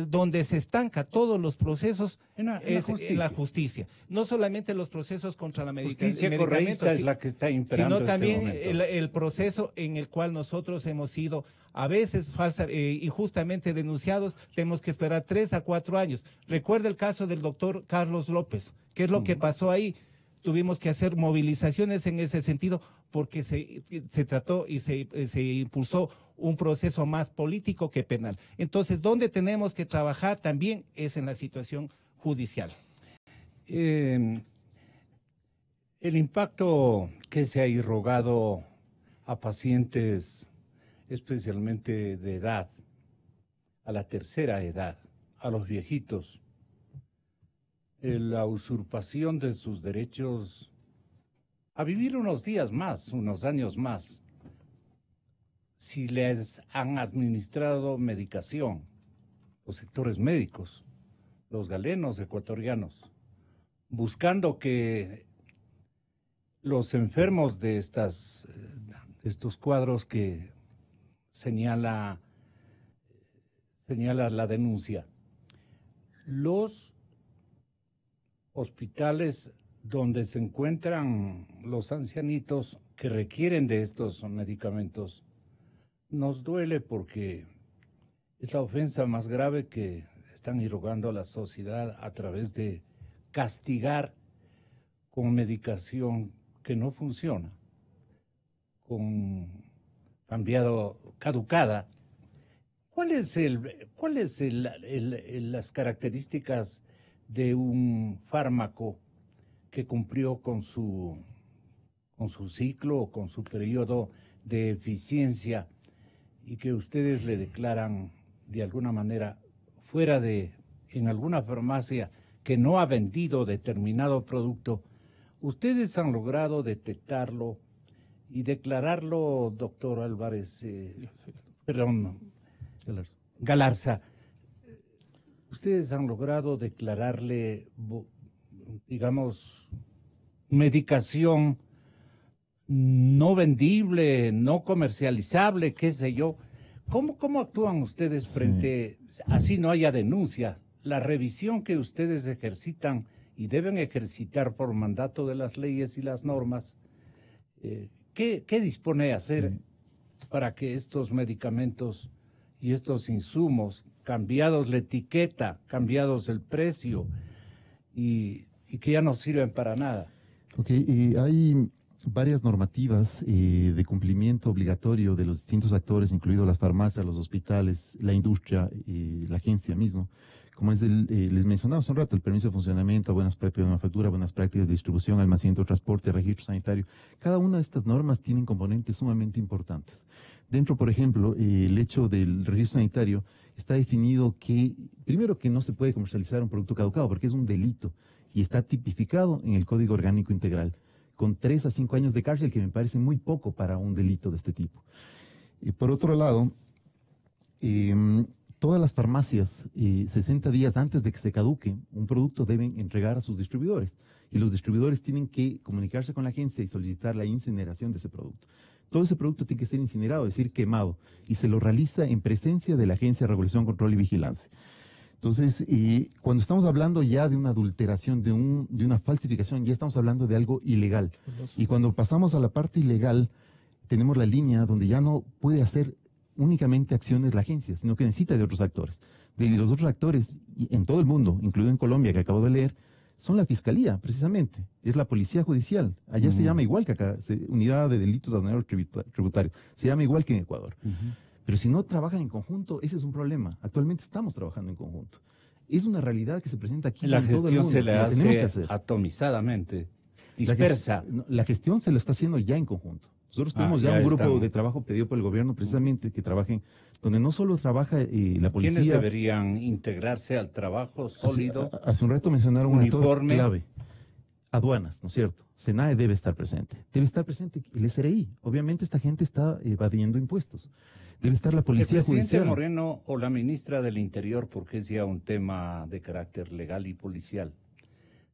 donde se estanca todos los procesos es en la justicia. No solamente los procesos contra la justicia correísta es la que está imperando, sino también el proceso en el cual nosotros hemos sido a veces injustamente denunciados. Tenemos que esperar 3 a 4 años. Recuerda el caso del doctor Carlos López. ¿Qué es lo que pasó ahí? Tuvimos que hacer movilizaciones en ese sentido porque se trató y se impulsó un proceso más político que penal. Entonces, ¿dónde tenemos que trabajar también es en la situación judicial? El impacto que se ha irrogado a pacientes, especialmente de edad, a la tercera edad, a los viejitos, la usurpación de sus derechos a vivir unos días más, unos años más, si les han administrado medicación, los sectores médicos, los galenos ecuatorianos, buscando que los enfermos de estos cuadros que señala la denuncia, los hospitales donde se encuentran los ancianitos que requieren de estos medicamentos, nos duele porque es la ofensa más grave que están irrogando a la sociedad a través de castigar con medicación que no funciona, caducada. ¿Cuáles las características de un fármaco que cumplió con su ciclo o con su periodo de eficiencia y que ustedes le declaran de alguna manera en alguna farmacia que no ha vendido determinado producto? Ustedes han logrado detectarlo y declararlo, doctor Álvarez, Galarza. Ustedes han logrado declararle, digamos, medicación no vendible, no comercializable, qué sé yo. ¿Cómo actúan ustedes frente, así no haya denuncia, la revisión que ustedes ejercitan y deben ejercitar por mandato de las leyes y las normas? ¿Qué dispone a hacer para que estos medicamentos y estos insumos, cambiados la etiqueta, cambiados el precio y que ya no sirven para nada? Ok, hay varias normativas de cumplimiento obligatorio de los distintos actores, incluidos las farmacias, los hospitales, la industria y la agencia mismo, como es les mencionaba hace un rato, el permiso de funcionamiento, buenas prácticas de manufactura, buenas prácticas de distribución, almacenamiento, transporte, registro sanitario. Cada una de estas normas tienen componentes sumamente importantes. Dentro, por ejemplo, el hecho del registro sanitario está definido que, primero, que no se puede comercializar un producto caducado porque es un delito y está tipificado en el Código Orgánico Integral, con 3 a 5 años de cárcel, que me parece muy poco para un delito de este tipo. Y por otro lado, todas las farmacias, 60 días antes de que se caduque un producto, deben entregar a sus distribuidores. Y los distribuidores tienen que comunicarse con la agencia y solicitar la incineración de ese producto. todo ese producto tiene que ser incinerado, es decir, quemado, y se lo realiza en presencia de la Agencia de Regulación, Control y Vigilancia. Entonces, cuando estamos hablando ya de una adulteración, de una falsificación, ya estamos hablando de algo ilegal. Y cuando pasamos a la parte ilegal, tenemos la línea donde ya no puede hacer únicamente acciones la agencia, sino que necesita de otros actores. De los otros actores en todo el mundo, incluido en Colombia, que acabo de leer, son la Fiscalía, precisamente. Es la Policía Judicial. Allá se llama igual que acá, Unidad de Delitos Aduaneros Tributarios. Se llama igual que en Ecuador. Pero si no trabajan en conjunto, ese es un problema. Actualmente estamos trabajando en conjunto. Es una realidad que se presenta aquí la en todo el gestión mundo. se le La tenemos que hace hacer. atomizadamente, dispersa. La gestión se lo está haciendo ya en conjunto. Nosotros tenemos ya un grupo de trabajo pedido por el gobierno precisamente que trabajen, donde no solo trabaja la policía. ¿Quiénes deberían integrarse al trabajo sólido? Hace un rato mencionaron un actor uniforme clave. Aduanas, ¿no es cierto? SENAE debe estar presente. Debe estar presente el SRI. Obviamente esta gente está evadiendo impuestos. Debe estar la Policía El presidente Judicial. Moreno o la ministra del Interior, porque es ya un tema de carácter legal y policial,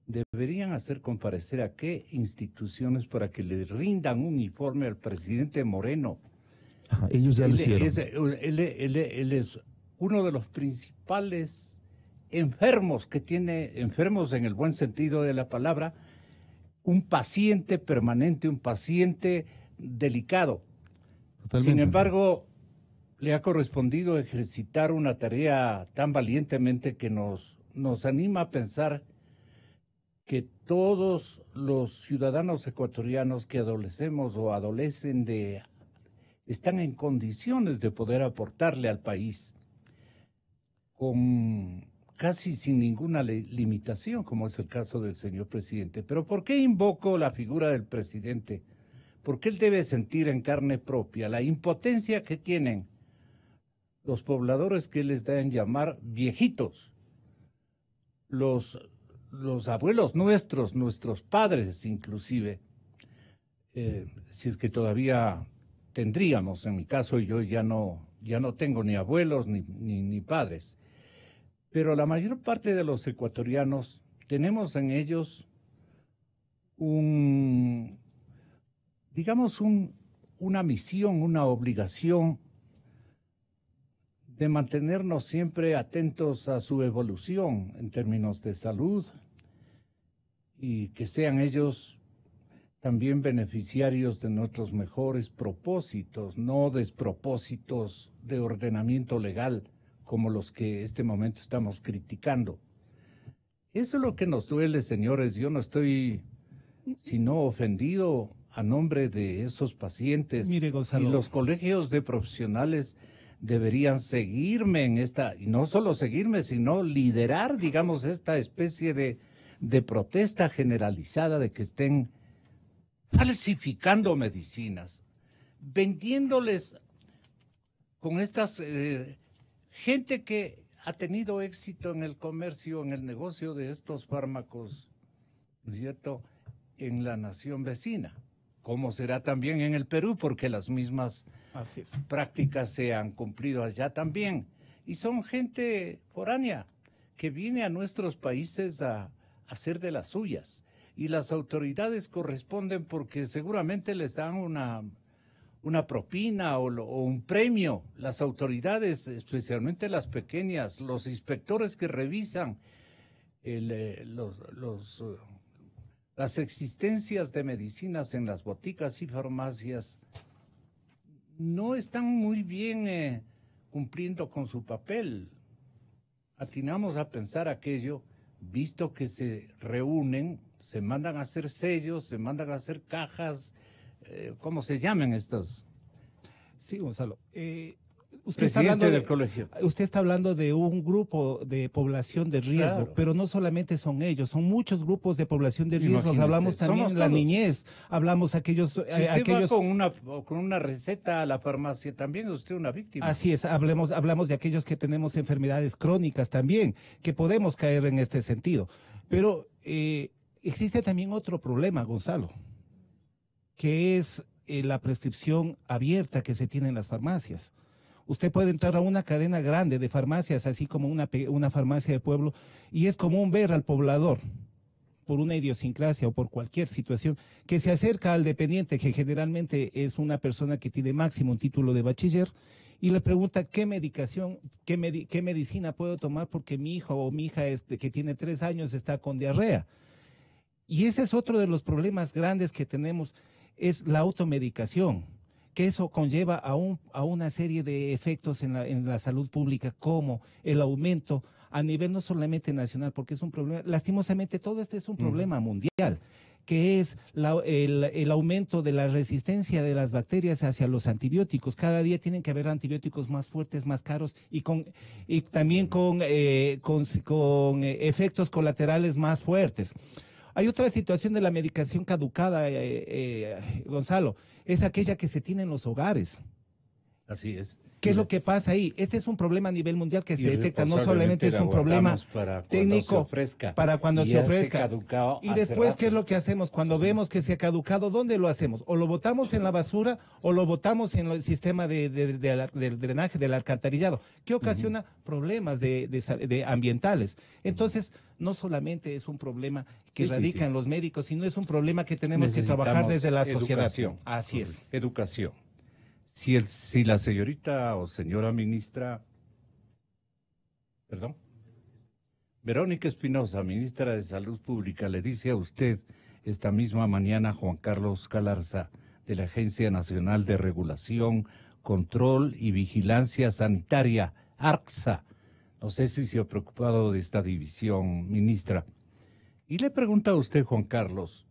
deberían hacer comparecer a qué instituciones para que le rindan un informe al presidente Moreno. Ajá, ellos ya lo hicieron. Él es uno de los principales enfermos que tiene, enfermos en el buen sentido de la palabra, un paciente permanente, un paciente delicado. Totalmente. Sin embargo, le ha correspondido ejercitar una tarea tan valientemente que nos anima a pensar que todos los ciudadanos ecuatorianos que adolecemos o adolecen están en condiciones de poder aportarle al país con casi sin ninguna limitación, como es el caso del señor presidente. Pero ¿por qué invoco la figura del presidente? Porque él debe sentir en carne propia la impotencia que tienen los pobladores que les dan llamar viejitos, los abuelos nuestros padres inclusive, si es que todavía tendríamos, en mi caso yo ya no tengo ni abuelos ni padres, pero la mayor parte de los ecuatorianos tenemos en ellos una misión, una obligación de mantenernos siempre atentos a su evolución en términos de salud y que sean ellos también beneficiarios de nuestros mejores propósitos, no despropósitos de ordenamiento legal como los que este momento estamos criticando. Eso es lo que nos duele, señores. Yo no estoy sino ofendido a nombre de esos pacientes. Mire, Gonzalo, y los colegios de profesionales deberían seguirme en esta, y no solo seguirme, sino liderar, digamos, esta especie de protesta generalizada de que estén falsificando medicinas, vendiéndoles con estas gente que ha tenido éxito en el comercio, en el negocio de estos fármacos, ¿no es cierto?, en la nación vecina. Como será también en el Perú, porque las mismas prácticas se han cumplido allá también. Y son gente foránea que viene a nuestros países a hacer de las suyas. Y las autoridades corresponden porque seguramente les dan una propina o un premio. Las autoridades, especialmente las pequeñas, los inspectores que revisan las existencias de medicinas en las boticas y farmacias, no están muy bien cumpliendo con su papel. Atinamos a pensar aquello, visto que se reúnen, se mandan a hacer sellos, se mandan a hacer cajas, ¿cómo se llaman estos? Sí, Gonzalo. Usted está hablando del colegio. Usted está hablando de un grupo de población de riesgo, Claro. Pero no solamente son ellos, son muchos grupos de población de riesgo. Imagínese, Hablamos también somos de la todos. niñez, hablamos aquellos... Si usted va con una receta a la farmacia, también es usted una víctima. Así es, hablamos de aquellos que tenemos enfermedades crónicas también, que podemos caer en este sentido. Pero existe también otro problema, Gonzalo, que es la prescripción abierta que se tiene en las farmacias. Usted puede entrar a una cadena grande de farmacias, así como una farmacia de pueblo, y es común ver al poblador por una idiosincrasia o por cualquier situación, que se acerca al dependiente, que generalmente es una persona que tiene máximo un título de bachiller, y le pregunta qué medicación, qué medicina puedo tomar porque mi hijo o mi hija que tiene 3 años está con diarrea. Y ese es otro de los problemas grandes que tenemos, es la automedicación, que eso conlleva a una serie de efectos en la salud pública, como el aumento a nivel no solamente nacional, porque es un problema, lastimosamente todo este es un problema mundial, que es el aumento de la resistencia de las bacterias hacia los antibióticos. Cada día tienen que haber antibióticos más fuertes, más caros y también con efectos colaterales más fuertes. Hay otra situación de la medicación caducada, Gonzalo, es aquella que se tiene en los hogares. Así es. ¿Qué es lo que pasa ahí? Este es un problema a nivel mundial que se detecta, no solamente es un problema técnico para cuando se ofrezca. Y después, ¿qué es lo que hacemos? Cuando vemos que se ha caducado, ¿dónde lo hacemos? O lo botamos en la basura o lo botamos en el sistema del drenaje, del alcantarillado, que ocasiona problemas de ambientales. Entonces, no solamente es un problema que radica en los médicos, sino es un problema que tenemos que trabajar desde la sociedad. Así es. Educación. Si la señorita o señora ministra, Verónica Espinosa, ministra de Salud Pública, le dice a usted esta misma mañana, Juan Carlos Galarza, de la Agencia Nacional de Regulación, Control y Vigilancia Sanitaria, ARCSA, no sé si se ha preocupado de esta división, ministra, y le pregunta a usted, Juan Carlos,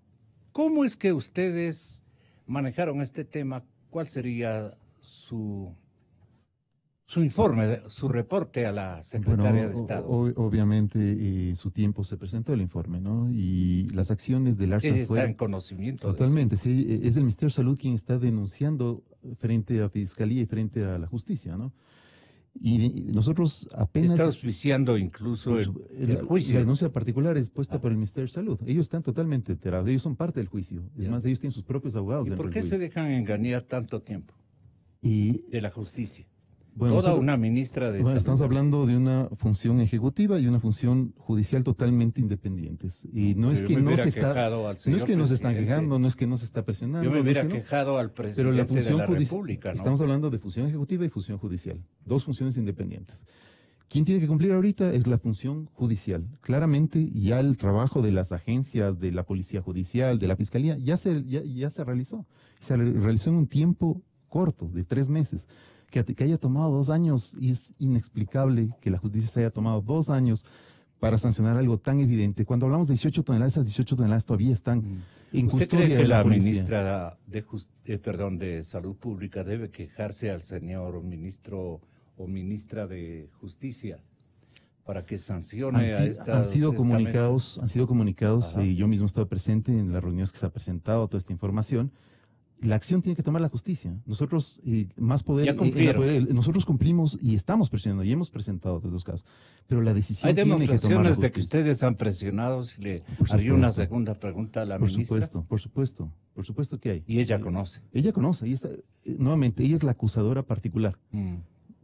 ¿cómo es que ustedes manejaron este tema? ¿Cuál sería su informe, su reporte a la Secretaría de Estado? Obviamente, en su tiempo se presentó el informe, ¿no? Y las acciones del ARCSA está en conocimiento. Totalmente, sí. Es el Ministerio de Salud quien está denunciando frente a Fiscalía y frente a la Justicia, ¿no? Y nosotros apenas... Está auspiciando incluso el juicio. La denuncia particular es puesta por el Ministerio de Salud. Ellos están totalmente enterados, ellos son parte del juicio. Es más, ellos tienen sus propios abogados. ¿Y por qué se dejan engañar tanto tiempo de la justicia? Bueno, Toda una ministra de Salud. Estamos hablando de una función ejecutiva y una función judicial totalmente independientes. Y no es que no se están quejando, no es que no se está presionando. Yo me hubiera quejado al presidente de la República, ¿no? Estamos hablando de función ejecutiva y función judicial, dos funciones independientes. ¿Quién tiene que cumplir ahorita? Es la función judicial. Claramente ya el trabajo de las agencias, de la Policía Judicial, de la Fiscalía, ya se realizó. Se realizó en un tiempo corto, de 3 meses. Que haya tomado 2 años, y es inexplicable que la justicia se haya tomado 2 años para sancionar algo tan evidente. Cuando hablamos de 18 toneladas, esas 18 toneladas todavía están en ¿Usted custodia cree que de la policía? Ministra de Salud Pública debe quejarse al señor ministro o ministra de Justicia para que sancione a estas Han sido comunicados, y yo mismo he estado presente en las reuniones que se ha presentado toda esta información. La acción tiene que tomar la justicia. Nosotros, más poder, nosotros cumplimos y estamos presionando y hemos presentado todos los casos. Pero la decisión hay tiene que tomar la justicia. demostraciones de que ustedes han presionado. Si le haría una segunda pregunta a la ministra. Por supuesto que hay. Y ella conoce. Ella conoce. Nuevamente, ella es la acusadora particular.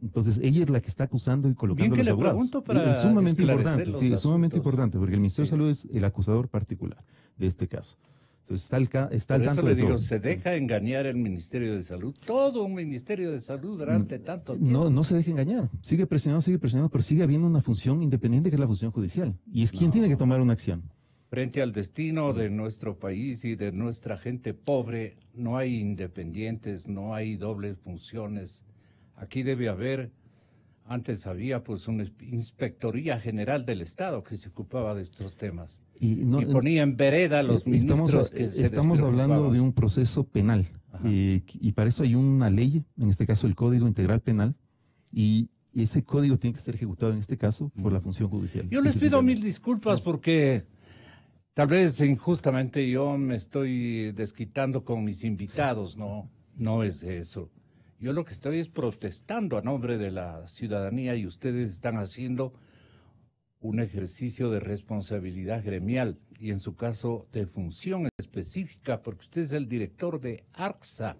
Entonces, ella es la que está acusando y colocando los abogados. Pregunto para es sumamente importante. los Sí, es sumamente asuntos. importante, porque el Ministerio de Salud es el acusador particular de este caso. Entonces, está al tanto Por eso le digo, todo. se deja engañar el Ministerio de Salud, todo un Ministerio de Salud durante tanto tiempo. No se deje engañar. Sigue presionando, pero sigue habiendo una función independiente que es la función judicial. Y es quien tiene que tomar una acción. Frente al destino de nuestro país y de nuestra gente pobre, no hay independientes, no hay dobles funciones. Aquí debe haber, antes había pues una Inspectoría General del Estado que se ocupaba de estos temas. Y ponía en vereda a los ministros que se Estamos hablando de un proceso penal. Y para eso hay una ley, en este caso el Código Integral Penal, y ese código tiene que ser ejecutado en este caso por la función judicial. Yo les pido 1000 disculpas porque tal vez injustamente yo me estoy desquitando con mis invitados, no es eso. Yo lo que estoy es protestando a nombre de la ciudadanía y ustedes están haciendo un ejercicio de responsabilidad gremial y en su caso de función específica, porque usted es el director de ARCSA,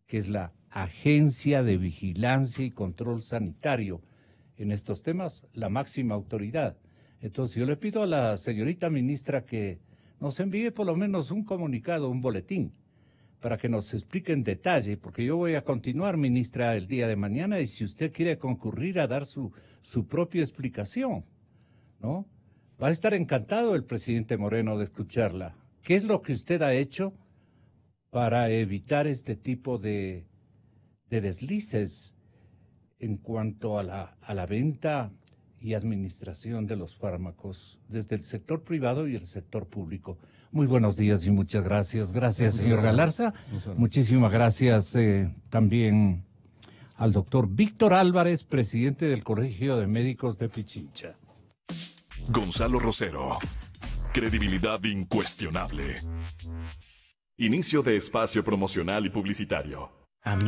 que es la Agencia de Vigilancia y Control Sanitario. En estos temas, la máxima autoridad. Entonces yo le pido a la señorita ministra que nos envíe por lo menos un comunicado, un boletín, para que nos explique en detalle, porque yo voy a continuar, ministra, el día de mañana, y si usted quiere concurrir a dar su propia explicación, ¿no? Va a estar encantado el presidente Moreno de escucharla. ¿Qué es lo que usted ha hecho para evitar este tipo de deslices en cuanto a la venta y administración de los fármacos desde el sector privado y el sector público? Muy buenos días y muchas gracias. Gracias, señor Galarza. Muchísimas gracias también al doctor Víctor Álvarez, presidente del Colegio de Médicos de Pichincha. Gonzalo Rosero. Credibilidad incuestionable. Inicio de espacio promocional y publicitario.